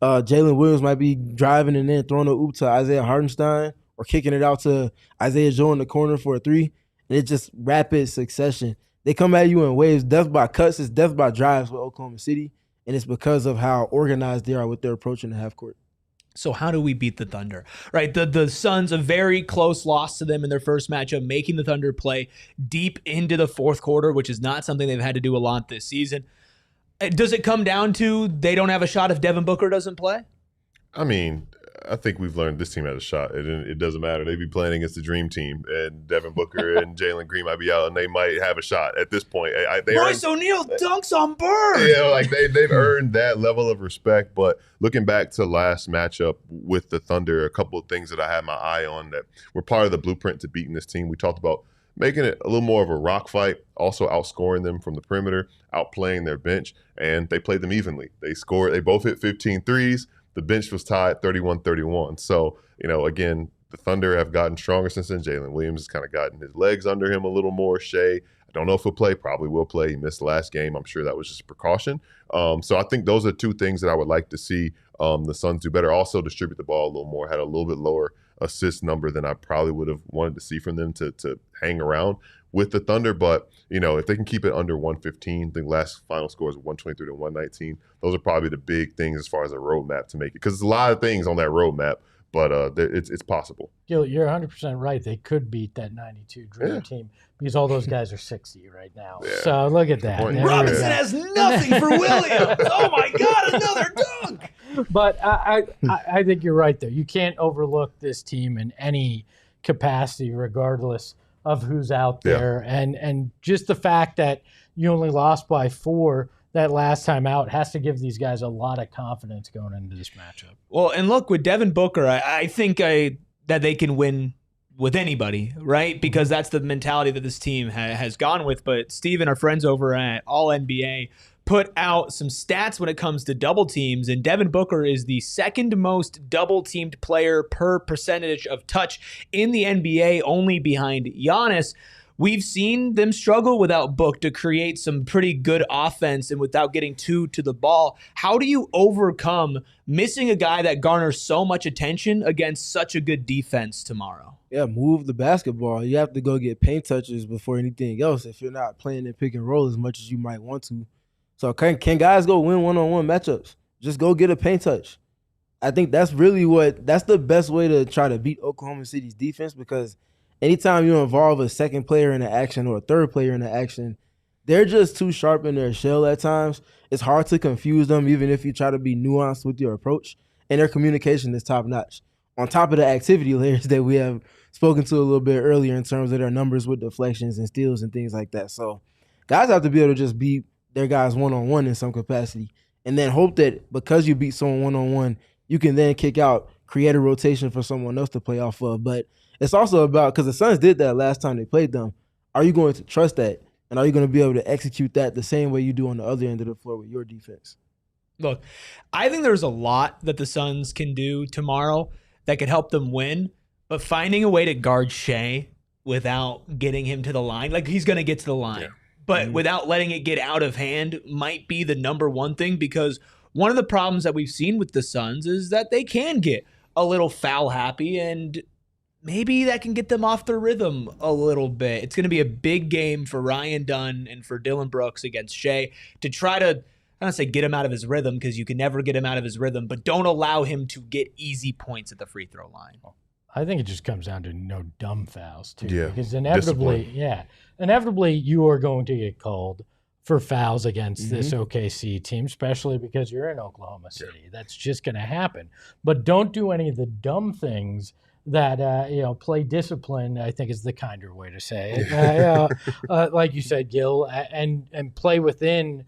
Jalen Williams might be driving and then throwing a oop to Isaiah Hartenstein, or kicking it out to Isaiah Joe in the corner for a three. And it's just rapid succession. They come at you in waves. Death by cuts is death by drives with Oklahoma City, and it's because of how organized they are with their approach in the half court. So how do we beat the Thunder? Right, the Suns, a very close loss to them in their first matchup, making the Thunder play deep into the fourth quarter, which is not something they've had to do a lot this season. Does it come down to they don't have a shot if Devin Booker doesn't play? I mean, I think we've learned this team has a shot. It doesn't matter. They be playing against the dream team, and Devin Booker and Jalen Green might be out, and they might have a shot at this point. Royce O'Neal dunks on Bird. Yeah, like they've earned that level of respect. But looking back to last matchup with the Thunder, a couple of things that I had my eye on that were part of the blueprint to beating this team. We talked about making it a little more of a rock fight, also outscoring them from the perimeter, outplaying their bench, and they played them evenly. They both hit 15 threes. The bench was tied 31-31. So, again, The Thunder have gotten stronger since then. Jalen Williams has kind of gotten his legs under him a little more. Shea, I don't know if he'll play. Probably will play. He missed the last game. I'm sure that was just a precaution. So I think those are two things that I would like to see the Suns do better. Also distribute the ball a little more. Had a little bit lower assist number than I probably would have wanted to see from them to hang around with the Thunder. But, if they can keep it under 115, the last final score is 123 to 119. Those are probably the big things as far as a roadmap to make it. Because there's a lot of things on that roadmap, but it's possible. Gil, you're 100% right. They could beat that 92 Dream Team because all those guys are 60 right now. Yeah. So look at that. Robinson has nothing for Williams. Oh, my God, another dunk. But I think you're right there. You can't overlook this team in any capacity, regardless of who's out there. Yeah. And just the fact that you only lost by 4 that last time out has to give these guys a lot of confidence going into this matchup. Well, and look, with Devin Booker, I think that they can win with anybody, right? Because that's the mentality that this team has gone with. But Steven, our friends over at All-NBA, put out some stats when it comes to double teams, and Devin Booker is the second most double-teamed player per percentage of touch in the NBA, only behind Giannis. We've seen them struggle without Book to create some pretty good offense and without getting to the ball. How do you overcome missing a guy that garners so much attention against such a good defense tomorrow? Yeah, move the basketball. You have to go get paint touches before anything else if you're not playing in pick and roll as much as you might want to. So can guys go win one-on-one matchups? Just go get a paint touch. I think that's really that's the best way to try to beat Oklahoma City's defense, because anytime you involve a second player in the action or a third player in the action, they're just too sharp in their shell at times. It's hard to confuse them even if you try to be nuanced with your approach, and their communication is top-notch. On top of the activity layers that we have spoken to a little bit earlier in terms of their numbers with deflections and steals and things like that. So guys have to be able to just beat their guys one-on-one in some capacity, and then hope that because you beat someone one-on-one, you can then kick out, create a rotation for someone else to play off of. But it's also about, because the Suns did that last time they played them, are you going to trust that? And are you going to be able to execute that the same way you do on the other end of the floor with your defense? Look, I think there's a lot that the Suns can do tomorrow that could help them win, but finding a way to guard Shea without getting him to the line, like he's going to get to the line, but without letting it get out of hand might be the number one thing, because one of the problems that we've seen with the Suns is that they can get a little foul happy, and maybe that can get them off their rhythm a little bit. It's going to be a big game for Ryan Dunn and for Dylan Brooks against Shea to try to, I don't want to say get him out of his rhythm, because you can never get him out of his rhythm, but don't allow him to get easy points at the free throw line. I think it just comes down to no dumb fouls, too. Yeah. Because inevitably you are going to get called for fouls against this OKC team, especially because you're in Oklahoma City. That's just going to happen. But don't do any of the dumb things that, play discipline, I think is the kinder way to say it. Like you said, Gil, and play within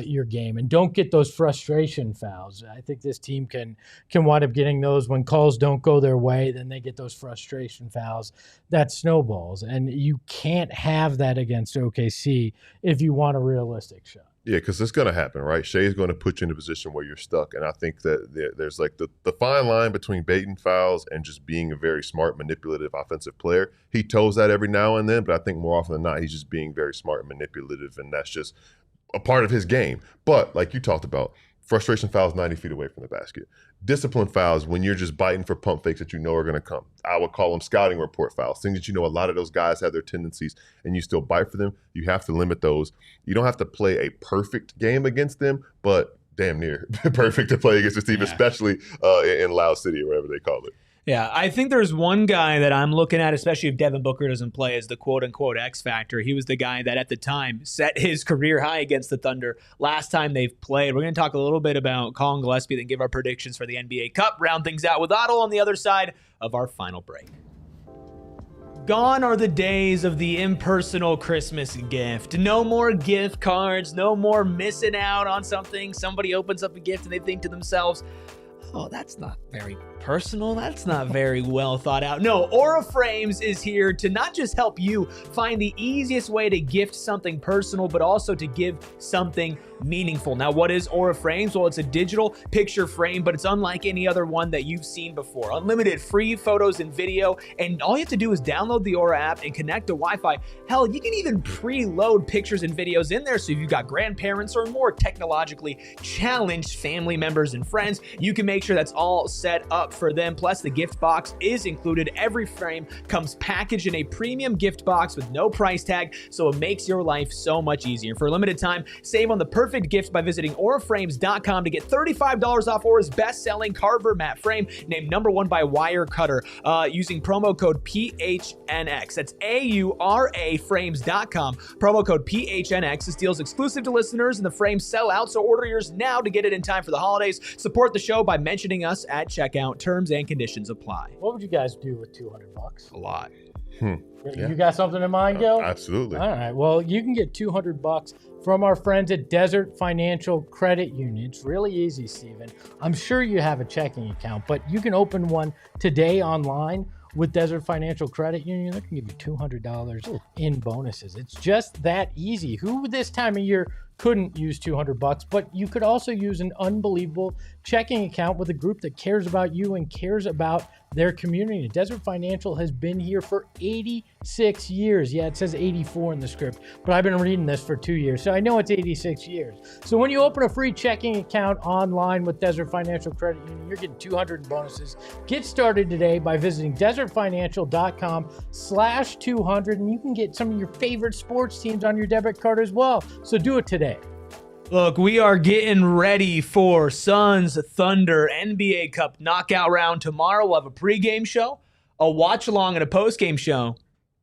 your game, and don't get those frustration fouls. I think this team can wind up getting those when calls don't go their way. Then they get those frustration fouls that snowballs, and you can't have that against OKC if you want a realistic shot. Yeah, because it's going to happen, right? Shea's going to put you in a position where you're stuck, and I think that there's like the fine line between baiting fouls and just being a very smart, manipulative offensive player. He toes that every now and then, but I think more often than not, he's just being very smart and manipulative, and that's just a part of his game. But like you talked about, frustration fouls 90 feet away from the basket. Discipline fouls when you're just biting for pump fakes that you know are going to come. I would call them scouting report fouls, things that you know a lot of those guys have their tendencies and you still bite for them. You have to limit those. You don't have to play a perfect game against them, but damn near perfect to play against this team, especially in Loud City or whatever they call it. Yeah, I think there's one guy that I'm looking at, especially if Devin Booker doesn't play, as the quote-unquote X factor. He was the guy that at the time set his career high against the Thunder last time they've played. We're going to talk a little bit about Colin Gillespie, then give our predictions for the NBA Cup, round things out with Otto on the other side of our final break. Gone are the days of the impersonal Christmas gift. No more gift cards, no more missing out on something. Somebody opens up a gift and they think to themselves, oh, that's not very personal. That's not very well thought out. No, Aura Frames is here to not just help you find the easiest way to gift something personal, but also to give something meaningful. Now, what is Aura Frames? Well, it's a digital picture frame, but it's unlike any other one that you've seen before. Unlimited free photos and video, and all you have to do is download the Aura app and connect to Wi-Fi. Hell, you can even preload pictures and videos in there, so if you've got grandparents or more technologically challenged family members and friends, you can make sure that's all set up for them. Plus, the gift box is included. Every frame comes packaged in a premium gift box with no price tag, so it makes your life so much easier. For a limited time, save on the perfect gift by visiting auraframes.com to get $35 off Aura's best-selling Carver matte frame, named #1 by Wirecutter, using promo code PHNX. That's AURA frames.com. Promo code PHNX. This deal's exclusive to listeners, and the frames sell out, so order yours now to get it in time for the holidays. Support the show by mentioning us at checkout. Terms and conditions apply. What would you guys do with $200? A lot. You got something in mind, Gil? Absolutely. All right. Well, you can get $200 from our friends at Desert Financial Credit Union. It's really easy, Steven. I'm sure you have a checking account, but you can open one today online with Desert Financial Credit Union. They can give you $200 in bonuses. It's just that easy. Who this time of year couldn't use $200, but you could also use an unbelievable checking account with a group that cares about you and cares about their community. Desert Financial has been here for 86 years. Yeah, it says 84 in the script, but I've been reading this for 2 years, so I know it's 86 years. So when you open a free checking account online with Desert Financial Credit Union, you're getting 200 in bonuses. Get started today by visiting desertfinancial.com/200, and you can get some of your favorite sports teams on your debit card as well. So do it today. Look, we are getting ready for Suns Thunder NBA Cup knockout round. Tomorrow we'll have a pregame show, a watch along, and a postgame show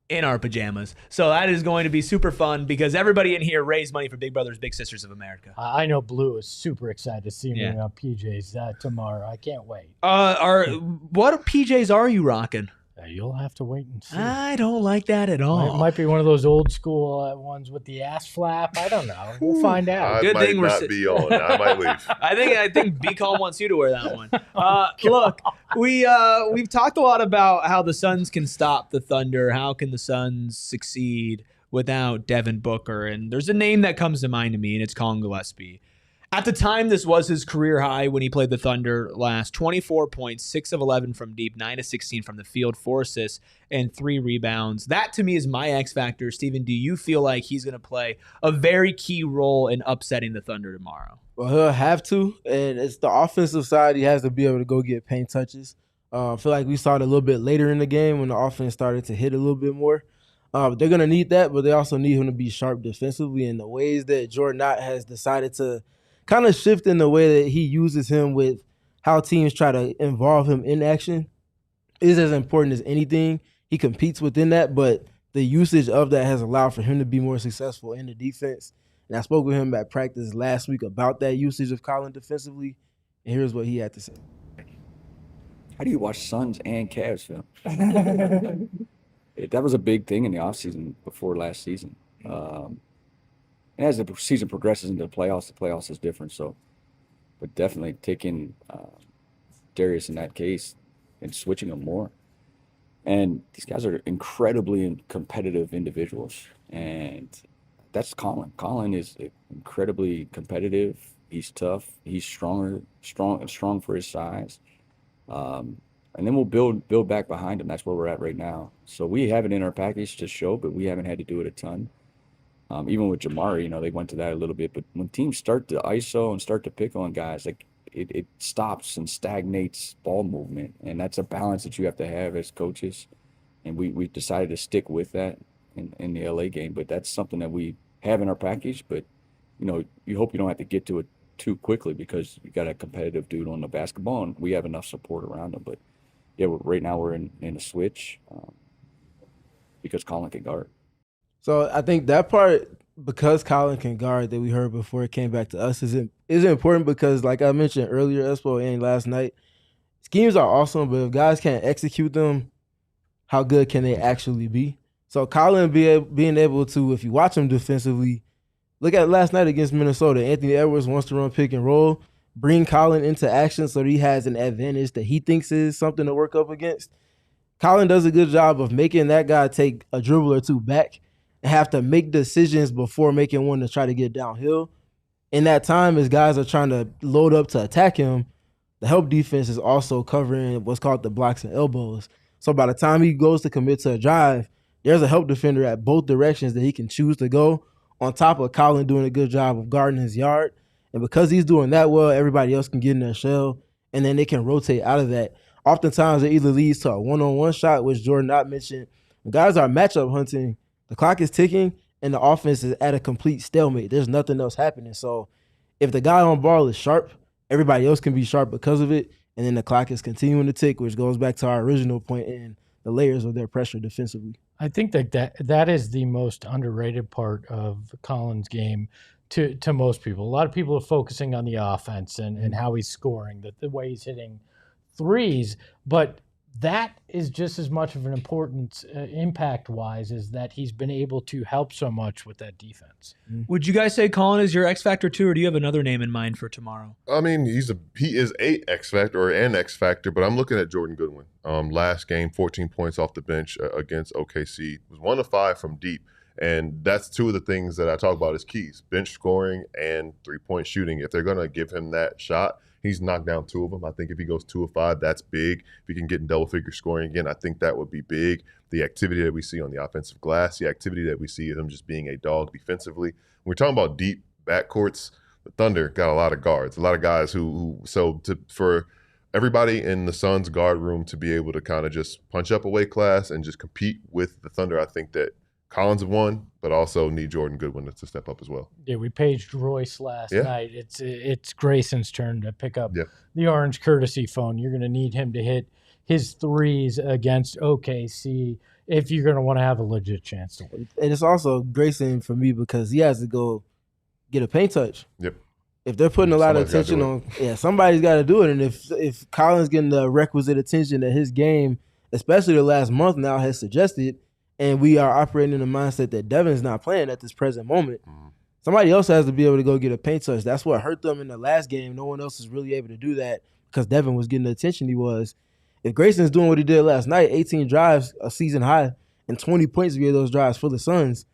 in our pajamas. So that is going to be super fun because everybody in here raised money for Big Brothers Big Sisters of America. I know Blue is super excited to see me in PJs tomorrow. I can't wait. What PJs are you rocking? You'll have to wait and see. I don't like that at all. It might be one of those old school ones with the ass flap. I don't know. We'll find out. I might not be on. I might leave. I think B Call wants you to wear that one. Look, we've talked a lot about how the Suns can stop the Thunder. How can the Suns succeed without Devin Booker? And there's a name that comes to mind to me, and it's Colin Gillespie. At the time, this was his career high when he played the Thunder last. 24 points, 6 of 11 from deep, 9 of 16 from the field, 4 assists, and 3 rebounds. That, to me, is my X factor. Steven, do you feel like he's going to play a very key role in upsetting the Thunder tomorrow? Well, he'll have to, and it's the offensive side. He has to be able to go get paint touches. I feel like we saw it a little bit later in the game when the offense started to hit a little bit more. They're going to need that, but they also need him to be sharp defensively. And the ways that Jordan Knott has decided to kind of shift in the way that he uses him with how teams try to involve him in action is as important as anything. He competes within that, but the usage of that has allowed for him to be more successful in the defense. And I spoke with him at practice last week about that usage of Colin defensively, and here's what he had to say. How do you watch Suns and Cavs film? That was a big thing in the offseason before last season. And as the season progresses into the playoffs is different. So, but definitely taking Darius in that case and switching them more. And these guys are incredibly competitive individuals, and that's Colin. Colin is incredibly competitive. He's tough. He's strong for his size. And then we'll build back behind him. That's where we're at right now. So we have it in our package to show, but we haven't had to do it a ton. Even with Jamari, they went to that a little bit. But when teams start to ISO and start to pick on guys, like it stops and stagnates ball movement. And that's a balance that you have to have as coaches. And we decided to stick with that in the LA game. But that's something that we have in our package. But, you hope you don't have to get to it too quickly because you got a competitive dude on the basketball and we have enough support around him. But, yeah, right now we're in a switch because Colin can guard. So I think that part, because Colin can guard that we heard before it came back to us, is important because, like I mentioned earlier, Espo and last night, schemes are awesome, but if guys can't execute them, how good can they actually be? So Colin being able to, if you watch him defensively, look at last night against Minnesota. Anthony Edwards wants to run pick and roll, bring Colin into action so that he has an advantage that he thinks is something to work up against. Colin does a good job of making that guy take a dribble or two back and have to make decisions before making one to try to get downhill. in that time, as guys are trying to load up to attack him, the help defense is also covering what's called the blocks and elbows. So by the time he goes to commit to a drive, there's a help defender at both directions that he can choose to go, on top of Colin doing a good job of guarding his yard. And because he's doing that well, everybody else can get in their shell, and then they can rotate out of that. Oftentimes, it either leads to a one-on-one shot, which Jordan not mentioned. When guys are matchup hunting, the clock is ticking, and the offense is at a complete stalemate. There's nothing else happening. So if the guy on ball is sharp, everybody else can be sharp because of it, and then the clock is continuing to tick, which goes back to our original point in the layers of their pressure defensively. I think that is the most underrated part of Colin's game to most people. A lot of people are focusing on the offense and how he's scoring, the way he's hitting threes, but that is just as much of an importance impact-wise is that he's been able to help so much with that defense. Would you guys say Colin is your X factor too, or do you have another name in mind for tomorrow? I mean, he is a X factor or an X factor, but I'm looking at Jordan Goodwin. Last game, 14 points off the bench against OKC. Was 1 of 5 from deep, and that's two of the things that I talk about as keys: bench scoring and 3-point shooting. If they're gonna give him that shot, he's knocked down 2 of them. I think if he goes 2 of 5, that's big. If he can get in double-figure scoring again, I think that would be big. The activity that we see on the offensive glass, the activity that we see of him just being a dog defensively. When we're talking about deep backcourts, the Thunder got a lot of guards, a lot of guys for everybody in the Suns guard room to be able to kind of just punch up a weight class and just compete with the Thunder, I think that Collins have won, but also need Jordan Goodwin to step up as well. Yeah, we paged Royce last night. It's Grayson's turn to pick up the orange courtesy phone. You're going to need him to hit his threes against OKC if you're going to want to have a legit chance to win. And it's also Grayson for me because he has to go get a paint touch. Yep. If they're putting a lot of attention on, somebody's got to do it. And if Colin's getting the requisite attention that his game, especially the last month now, has suggested, and we are operating in the mindset that Devin's not playing at this present moment, somebody else has to be able to go get a paint touch. That's what hurt them in the last game. No one else is really able to do that because Devin was getting the attention he was. If Grayson's doing what he did last night, 18 drives, a season high, and 20 points via those drives for the Suns,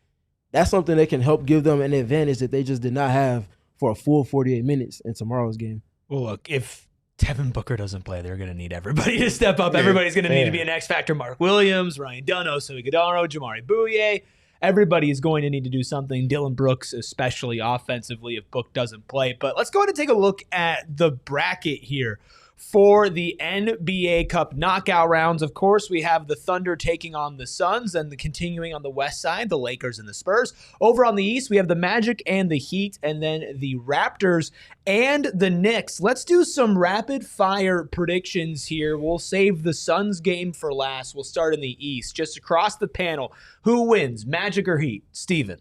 that's something that can help give them an advantage that they just did not have for a full 48 minutes in tomorrow's game. Well, look, if Devin Booker doesn't play, they're going to need everybody to step up. Everybody's going to need to be an X factor. Mark Williams, Ryan Dunn, Oso Iguodala, Jamari Bouye. Everybody is going to need to do something. Dylan Brooks, especially offensively, if Book doesn't play. But let's go ahead and take a look at the bracket here for the NBA Cup knockout rounds. Of course, we have the Thunder taking on the Suns, and continuing on the west side, the Lakers and the Spurs. Over on the east, we have the Magic and the Heat, and then the Raptors and the Knicks. Let's do some rapid fire predictions here. We'll save the Suns game for last. We'll start in the east. Just across the panel, who wins, Magic or Heat? Steven.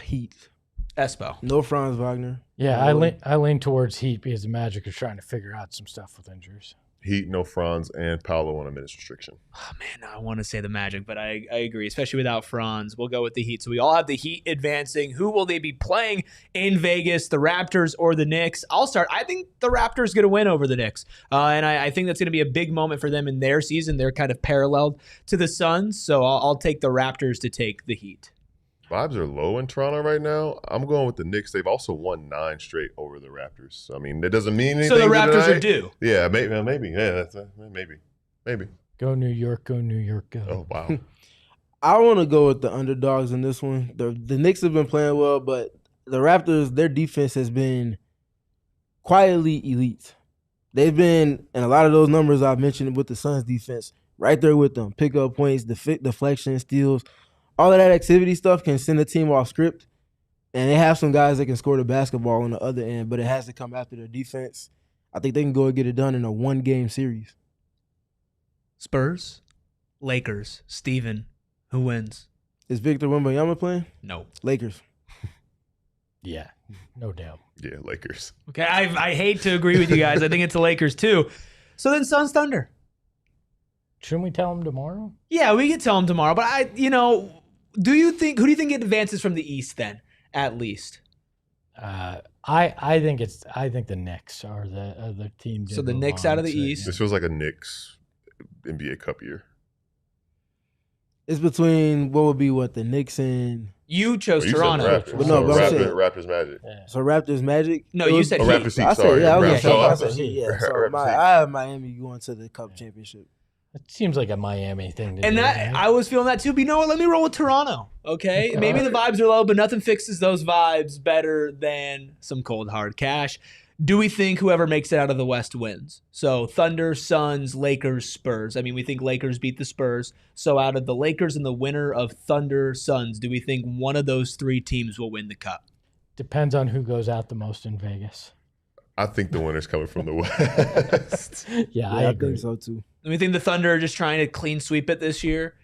Heat. Espo. No Franz Wagner. Yeah, I lean towards Heat because the Magic is trying to figure out some stuff with injuries. Heat, no Franz, and Paolo on a minutes restriction. Oh, man, I want to say the Magic, but I agree, especially without Franz. We'll go with the Heat. So we all have the Heat advancing. Who will they be playing in Vegas, the Raptors or the Knicks? I'll start. I think the Raptors going to win over the Knicks, and I think that's going to be a big moment for them in their season. They're kind of paralleled to the Suns, so I'll take the Raptors to take the Heat. Vibes are low in Toronto right now. I'm going with the Knicks. They've also won 9 straight over the Raptors. I mean, it doesn't mean anything. So the Raptors are due. Yeah, maybe. Yeah, maybe. Go New York, go New York, go. Oh, wow. I want to go with the underdogs in this one. The Knicks have been playing well, but the Raptors, their defense has been quietly elite. They've been, and a lot of those numbers I've mentioned with the Suns defense, right there with them. Pick up points, deflection, steals. All of that activity stuff can send a team off script, and they have some guys that can score the basketball on the other end, but it has to come after their defense. I think they can go and get it done in a one-game series. Spurs, Lakers, Steven, who wins? Is Victor Wembanyama playing? No. Lakers. Yeah, no doubt. Yeah, Lakers. Okay, I hate to agree with you guys. I think it's the Lakers too. So then Suns Thunder. Shouldn't we tell them tomorrow? Yeah, we could tell them tomorrow, but who do you think advances from the East then, at least? I think the Knicks are the team. So the Knicks out of the East. This feels like a Knicks NBA Cup year. It's between the Knicks and You chose You said Toronto. Raptors. But So no, but I'm saying- Raptors Magic. So Raptors Magic. No, you said Heat. Raptors Heat. I said, Sorry. yeah, Raptors. okay. I I said said, Heat. yeah. So Raptors Heat. I have Miami going to the Cup championship. It seems like a Miami thing to And do. that right? I was feeling that too. But you know what? Let me roll with Toronto. Okay? Maybe the vibes are low, but nothing fixes those vibes better than some cold hard cash. Do we think whoever makes it out of the West wins? So Thunder, Suns, Lakers, Spurs. I mean, we think Lakers beat the Spurs. So out of the Lakers and the winner of Thunder, Suns, do we think one of those three teams will win the cup? Depends on who goes out the most in Vegas. I think the winner's coming from the West. Yeah, I I agree. think so too. Do we think the Thunder are just trying to clean sweep it this year?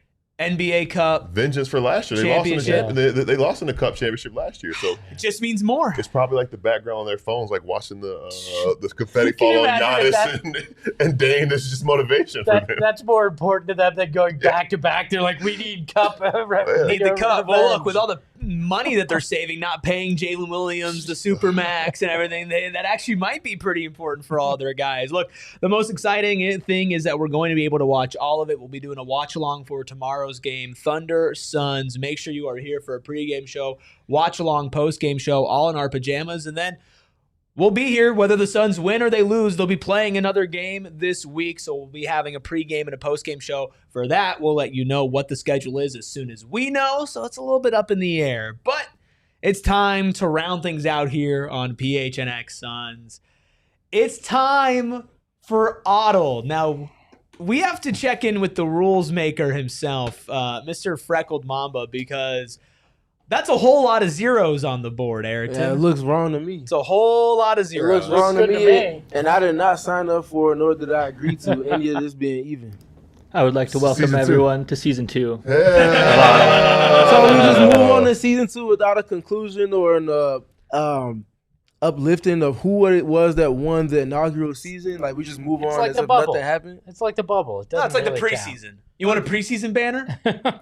NBA Cup. Vengeance for last year. They lost in the Cup championship last year. So It just means more. it's probably like the background on their phones, like watching the confetti Can you fall on imagine if Giannis and Dame. This is just motivation for them. That's more important to them than going back to back. They're like, we need cup. Need the cup. Well, look, with all the money that they're saving, not paying Jalen Williams, the Supermax, and everything, that actually might be pretty important for all their guys. Look, the most exciting thing is that we're going to be able to watch all of it. We'll be doing a watch along for tomorrow's game, Thunder Suns. Make sure you are here for a pregame show, watch along, postgame show, all in our pajamas, and then we'll be here whether the Suns win or they lose. They'll be playing another game this week, so we'll be having a pregame and a postgame show. For that, we'll let you know what the schedule is as soon as we know, so it's a little bit up in the air. But it's time to round things out here on PHNX Suns. It's time for Otto. Now, we have to check in with the rules maker himself, Mr. Freckled Mamba, because that's a whole lot of zeros on the board, Ayrton. Yeah, it looks wrong to me. It's a whole lot of It zeros. looks wrong to good to me, me. and I did not sign up for, nor did I agree to any of this being even. I would like to welcome Season 2. everyone to season 2. So we just move on to season 2 without a conclusion or an uplifting of who it was that won the inaugural season. Like we just move It's on like as the if bubble. nothing happened. It's like the bubble. It No, doesn't it's like the really preseason. You want a preseason banner? count.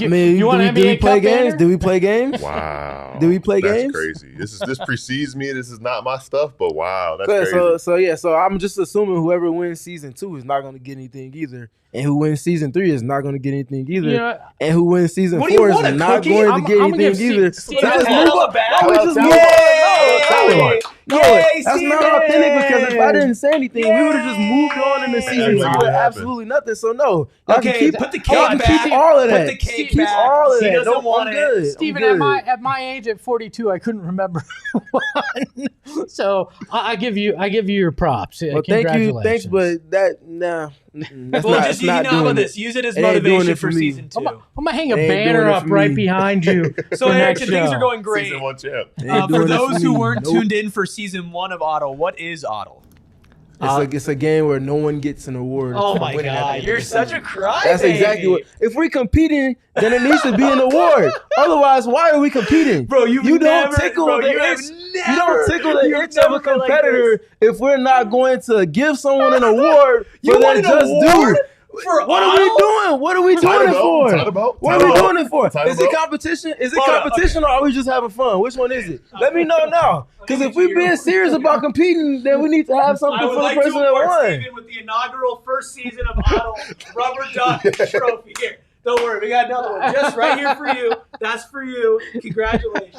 I mean, you want did NBA we play Cup games? banner? Did we play games? Wow. Did we play games? That's crazy. This precedes me. This is not my stuff, but wow, that's So, crazy. so I'm just assuming whoever wins season 2 is not going to get anything either, and who wins season 3 is not going to get anything either, You know, and who wins season What do you 4 is want, a not cookie? going I'm to get gonna give anything either. Steve, So that's let's hell move of on. a bad. No, we just move on. Yay! No, Yay, that's Steven! not authentic because if I didn't say anything, we would have just moved on into season 2 Exactly what with happened. absolutely nothing. So no, y'all can Okay, keep, put the y'all cake can back. keep all of Put that. the cake Keep back. all of He that. doesn't Don't want I'm it. good. I'm Stephen, good. at my age, at 42, I couldn't remember one. So I give you your props. Well, thank you, Congratulations. thanks, but that that's Well, not. just It's not how about doing this? it. Use it as It ain't doing motivation it for for me. season 2. I'm gonna hang a They ain't banner doing it up for right me. behind you. So, for next Ayrton, things show. are going great. Season 1 champ. They ain't For doing it those who me. weren't Nope. tuned in for season 1 of Otto, what is Otto? It's a game where no one gets an award. Oh for my winning at the God, end you're of the such season. a crybaby. That's exactly what. If we're competing, then it needs to be an award. Otherwise, why are we competing? Bro, you don't never, tickle bro, the you have itch. never, You don't tickle the you've itch of a never been like competitor if we're not going to give someone an award You for want their an just award due. for What are we Otto? doing? What are we doing it for? What are we doing it for? Title Is it belt? competition? Is it Hold on, competition or are we just having fun? Which one is it? Let me know now. Because if we're being serious about competing, then we need to have something I for would the like to person that award won. Steven with the inaugural first season of Otto rubber duck trophy. Here, don't worry, we got another one just right here for you. That's for you. Congratulations.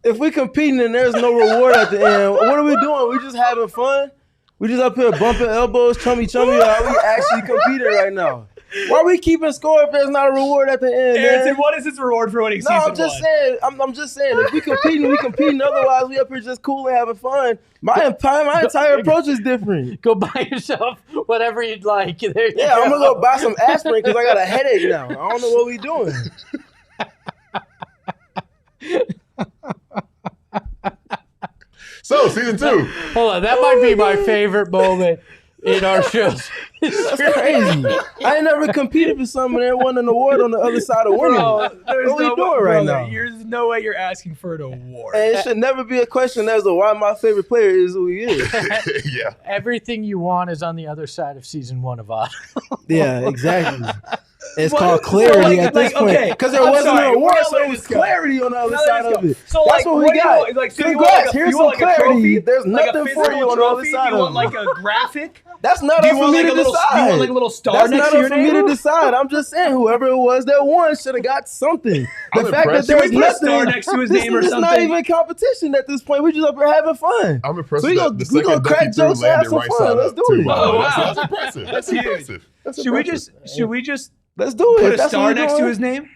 If we're competing and there's no reward at the end, what are we doing? We just having fun? We just up here bumping elbows, chummy, or are we actually competing right now? Why are we keeping score if there's not a reward at the end, Ayrton, man? what is his reward for winning No, season I'm just 1? saying. I'm just saying. If we competing, we competing. Otherwise, we up here just cool and having fun. My entire approach is different. Go buy yourself whatever you'd like. There you Yeah, I'm gonna go buy some aspirin because I got a headache now. I don't know what we doing. So, season 2. Hold on, that might be my favorite moment in our shows. That's crazy. I ain't never competed for something and won an award on the other side of winning. There's What we doing right now? There's no way you're asking for an award. And it should never be a question as to why my favorite player is who he is. Yeah. Everything you want is on the other side of season 1 of Odd. Yeah, exactly. It's What- called clarity so, at this point. okay, Because there I'm wasn't sorry, an award, we're gonna so let it was this go. clarity on the other Now side let's of go. it. So, That's like, what we do you got. want? Like, so you Congrats. want like a, Here's you some want like a clarity. trophy? There's like nothing a for physical you on the other trophy? side Do you want of like it. a graphic? That's not Do up you for want me like to a little? decide. Do you want like a little star That's next not to up your for me to name? decide. I'm just saying, whoever it was that won should have got something. The I'm fact that impressed. there's Should we put a nothing, star next to his this name or is not something? even competition at this point. We're just up here having fun. I'm impressed So we that gonna- the we gonna second crack Becky threw jokes and have landed some right fun. side Let's up, do too, it. by the Oh, way. wow. That's impressive. That's huge. impressive. That's Should we impressive. just Let's do it. put a That's star what we're next to doing. his name?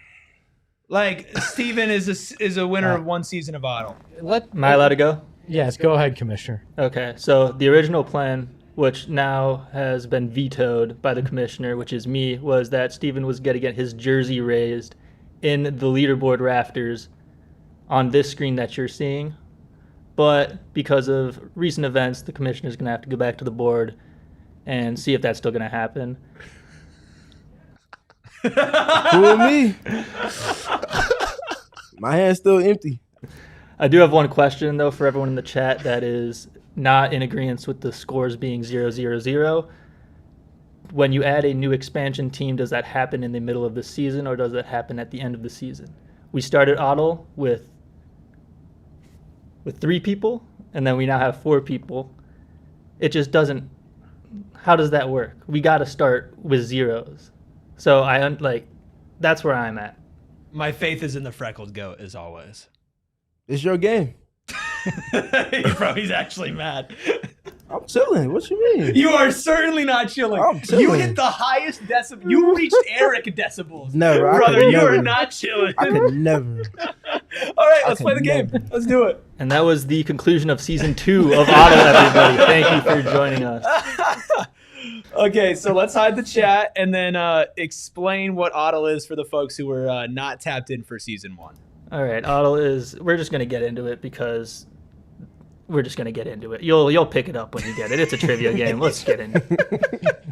Like Steven is a winner of one season of Otto. Am I allowed to go? Yes, go ahead, Commissioner. Okay, so the original plan, which now has been vetoed by the commissioner, which is me, was that Steven was going to get his jersey raised in the leaderboard rafters on this screen that you're seeing. But because of recent events, the commissioner is going to have to go back to the board and see if that's still going to happen. Cool with me. My hand's still empty. I do have one question, though, for everyone in the chat that is not in agreement with the scores being 0-0-0. When you add a new expansion team, does that happen in the middle of the season or does that happen at the end of the season? We started Otto with 3 people, and then we now have 4 people. It just doesn't. How does that work? We got to start with zeros. So that's where I'm at. My faith is in the freckled goat as always. It's your game. Bro, he's actually mad. I'm chilling. What you mean? You are certainly not chilling. I'm chilling. You hit the highest decibel. You reached Eric decibels. Never. I Brother, could you are never. not chilling. I could never. All right, let's could play the game. never. Let's do it. And that was the conclusion of season 2 of Otto, everybody. Thank you for joining us. Okay, so let's hide the chat and then explain what Otto is for the folks who were not tapped in for season 1. All right, Otto is. We're just gonna get into it because we're just gonna get into it. You'll pick it up when you get it. It's a trivia game. Let's get into it.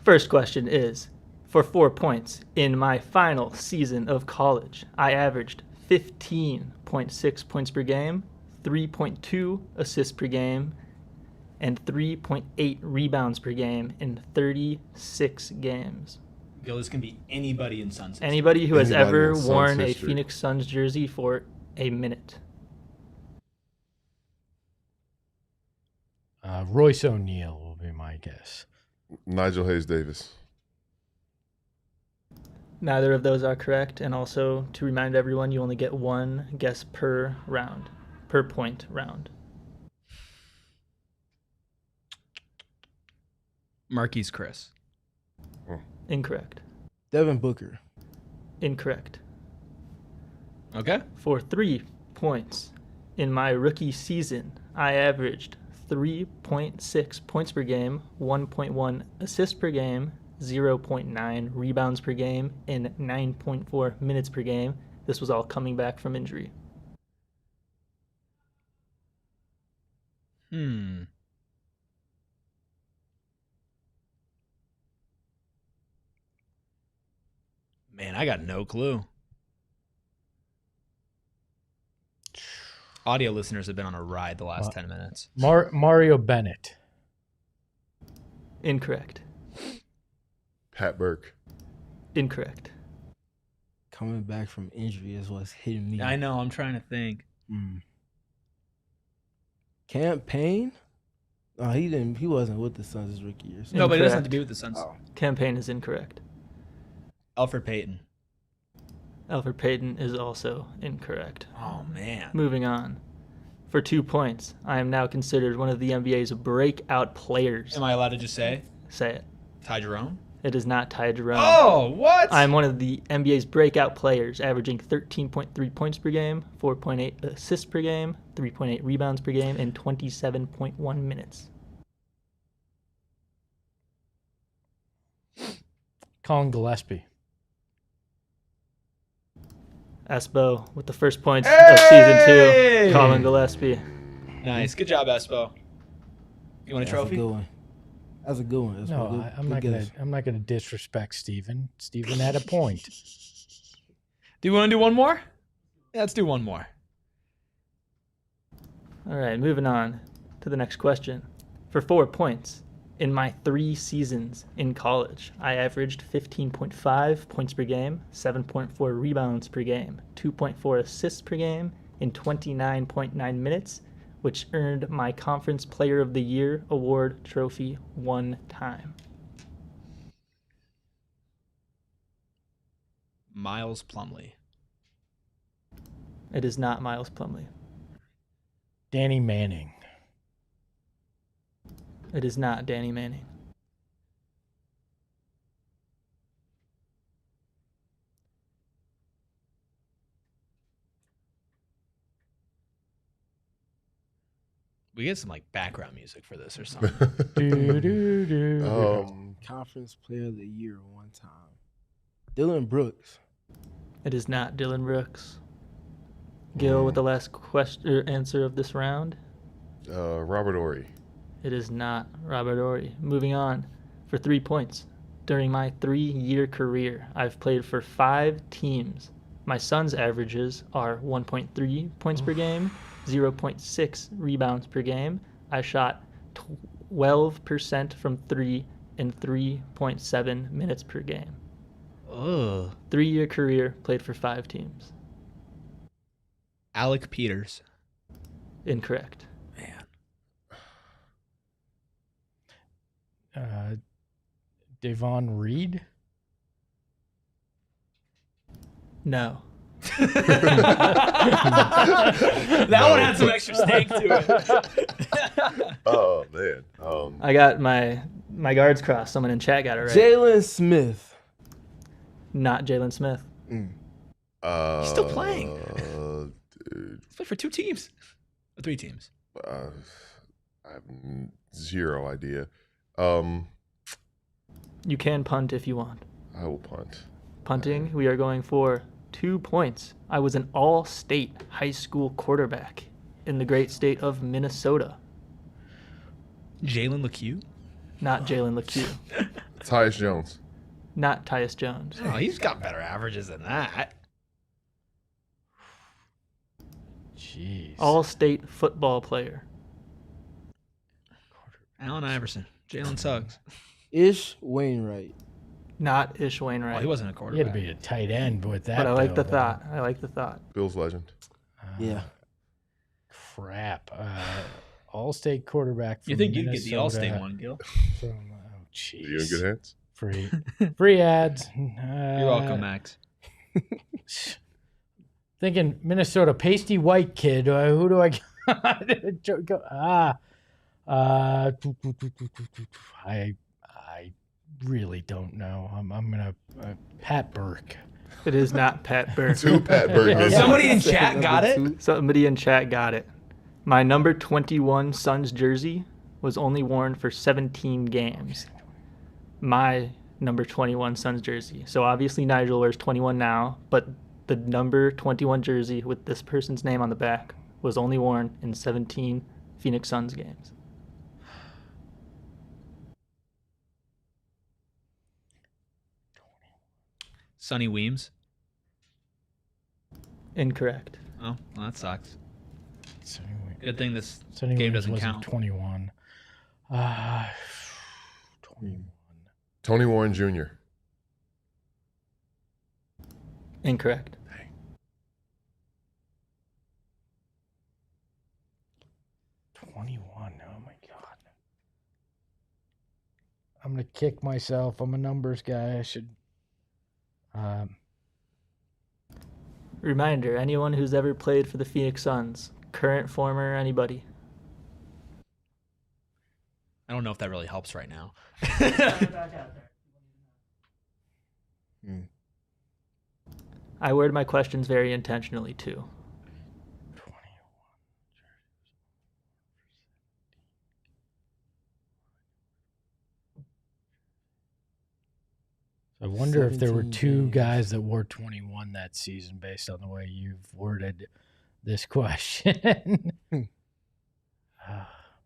First question is, for 4 points in my final season of college, I averaged 15.6 points per game, 3.2 assists per game, and 3.8 rebounds per game in 36 games. Yo, this can be anybody in Suns. Anybody who has Anybody ever in Suns worn a history. Phoenix Suns jersey for a minute. Royce O'Neal will be my guess. Nigel Hayes Davis. Neither of those are correct. And also, to remind everyone, you only get one guess per round, per point round. Marquise Chris. Incorrect. Devin Booker. Incorrect. Okay. For 3 points in my rookie season, I averaged 3.6 points per game, 1.1 assists per game, 0.9 rebounds per game, and 9.4 minutes per game. This was all coming back from injury. Man, I got no clue. Audio listeners have been on a ride the last 10 minutes. Mario Bennett. Incorrect. Pat Burke. Incorrect. Coming back from injury is what's hitting me. I know, I'm trying to think. Campaign? Oh, he wasn't with the Suns his rookie year. So. No, but it doesn't have Incorrect. to be with the Suns. Oh. Campaign is incorrect. Alfred Payton. Alfred Payton is also incorrect. Oh, man. Moving on. For 2 points, I am now considered one of the NBA's breakout players. Am I allowed to just say Say it. Ty Jerome? It is not Ty Jerome. Oh, what? I'm one of the NBA's breakout players, averaging 13.3 points per game, 4.8 assists per game, 3.8 rebounds per game, and 27.1 minutes. Colin Gillespie. Espo with the first points of Hey! season 2. Colin Gillespie. Nice. Good job, Espo. You want a That's trophy? a good one. That's a good one. That's No, a good, I'm good not gonna. guess. I'm not gonna disrespect Steven. Steven had a point. Do you want to do one more? Yeah, let's do one more. All right, moving on to the next question. For 4 points, In my 3 seasons in college, I averaged 15.5 points per game, 7.4 rebounds per game, 2.4 assists per game in 29.9 minutes, which earned my Conference Player of the Year award trophy 1 time. Miles Plumlee. It is not Miles Plumlee. Danny Manning. It is not Danny Manning. We get some like background music for this or something. Conference Player of the Year 1 time. Dylan Brooks. It is not Dylan Brooks. Gil with the last question answer of this round. Robert Ory. It is not Robert Ory. Moving on for 3 points. During my 3-year career, I've played for 5 teams. My Suns' averages are 1.3 points per game, 0.6 rebounds per game. I shot 12% from 3 in 3.7 minutes per game. Ugh. 3-year career, played for 5 teams. Alec Peters. Incorrect. Man. Devon Reed? No. That one had some extra stake to it. Oh man. I got my guards crossed. Someone in chat got it right. Jalen Smith. Not Jalen Smith. He's still playing. Dude, He's played for 2 teams. Or 3 teams. I have zero idea. You can punt if you want. I will punt. Punting, we are going for 2 points. I was an all-state high school quarterback in the great state of Minnesota. Jalen LeCue. Not Jalen LeCue. Tyus Jones. Not Tyus Jones. Oh, he's got better averages than that. Jeez. All-state football player. Allen Iverson. Jalen Suggs. Ish Wainwright. Not Ish Well, Wainwright. he wasn't a He had quarterback. to be a tight end with that. But I like the though. thought. I like the thought. Bills legend. Yeah. Crap. All-state quarterback. From You think you'd get the Minnesota All-State one, Gil? From, Are you in good hands? Free ads. You're welcome, Max. Thinking Minnesota pasty white kid. Who do I got? I really don't know. I'm gonna Pat Burke. It is not Pat Burke. 2 Pat Bergman. Somebody in chat got it? Somebody in chat got it. My number 21 Suns jersey was only worn for 17 games. My number 21 Suns jersey. So obviously Nigel wears 21 now, but the number 21 jersey with this person's name on the back was only worn in 17 Phoenix Suns games. Sonny Weems. Incorrect. Oh, well, that sucks. Sonny Good thing this Sonny game Williams doesn't wasn't count. 21. 21. Tony Warren Jr. Incorrect. 21. Oh my god. I'm gonna kick myself. I'm a numbers guy. I should. Reminder, anyone who's ever played for the Phoenix Suns, current, former, anybody. I don't know if that really helps right now. I word my questions very intentionally too. 21. I wonder if there were 17 two games. guys that wore 21 that season based on the way you've worded this question.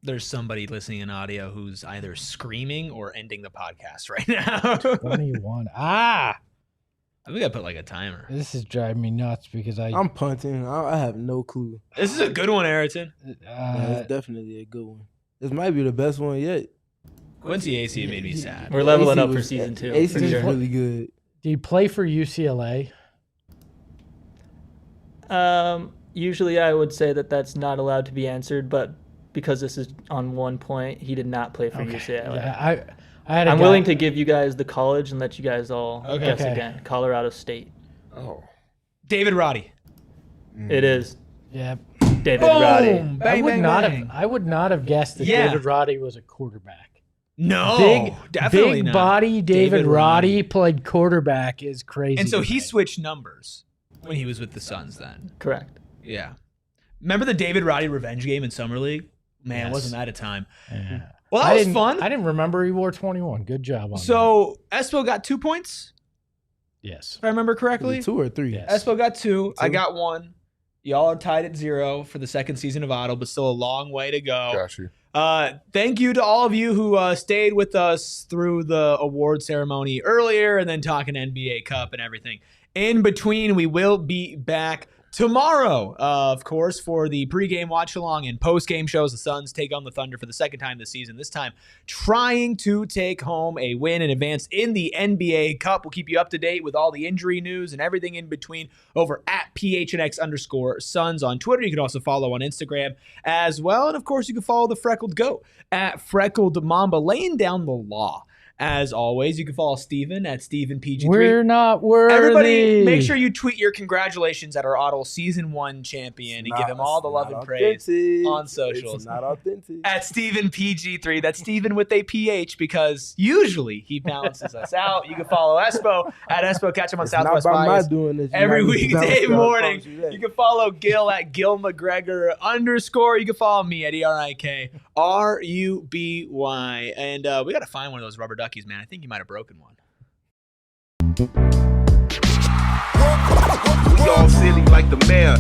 There's somebody listening in audio who's either screaming or ending the podcast right now. 21. I think I put like a timer. This is driving me nuts because I'm punting. I have no clue. This is a good one, Ayrton. Yeah, it's definitely a good one. This might be the best one yet. Quincy AC made me sad. We're leveling AC up for was- season 2. AC for is sure. really good. Do you play for UCLA? Usually I would say that that's not allowed to be answered, but because this is on 1 point, he did not play for UCLA. Yeah, I had a I'm guy- willing to give you guys the college and let you guys all guess Okay. again. Colorado State. Oh. David Roddy. It is Yeah. David Roddy. Boom. I Bang, would bang, not bang. have. I would not have guessed that Yeah. David Roddy was a quarterback. No, definitely big not. body David David Roddy Roddy. played quarterback is crazy. And so to he me. switched numbers when he was with the Suns then. Correct. Yeah. Remember the David Roddy revenge game in Summer League? Man, Yes. wasn't that a time? Yeah. Well, I that was didn't- fun. I didn't remember he wore 21. Good job on that. So Espo got 2 points, Yes. if I remember Was correctly. it 2 or 3? Yes. Espo got 2. I Two. got 1. Y'all are tied at 0 for the second season of Otto, but still a long way to go. Got you. Thank you to all of you who stayed with us through the award ceremony earlier and then talking NBA Cup and everything. In between, we will be back tomorrow, of course, for the pregame watch along and postgame shows. The Suns take on the Thunder for the second time this season, this time trying to take home a win and advance in the NBA Cup. We'll keep you up to date with all the injury news and everything in between over at PHNX_Suns on Twitter. You can also follow on Instagram as well. And of course, you can follow the Freckled Goat at Freckled Mamba, laying down the law. As always, you can follow Steven at StevenPG3. We're not worthy. Everybody, make sure you tweet your congratulations at our Audible Season 1 champion and give him all the love and praise on socials. It's not authentic. At StevenPG3. That's Steven with a PH because usually he balances us out. You can follow Espo at Espo. Catch him on It's Southwest not by my Bias doing this. every You might weekday bounce that. I morning. promise you that. You can follow Gil at Gil McGregor _. You can follow me at ERIKRUBY. And we got to find one of those rubber duckies, man. I think you might have broken one. We all silly like the mayor.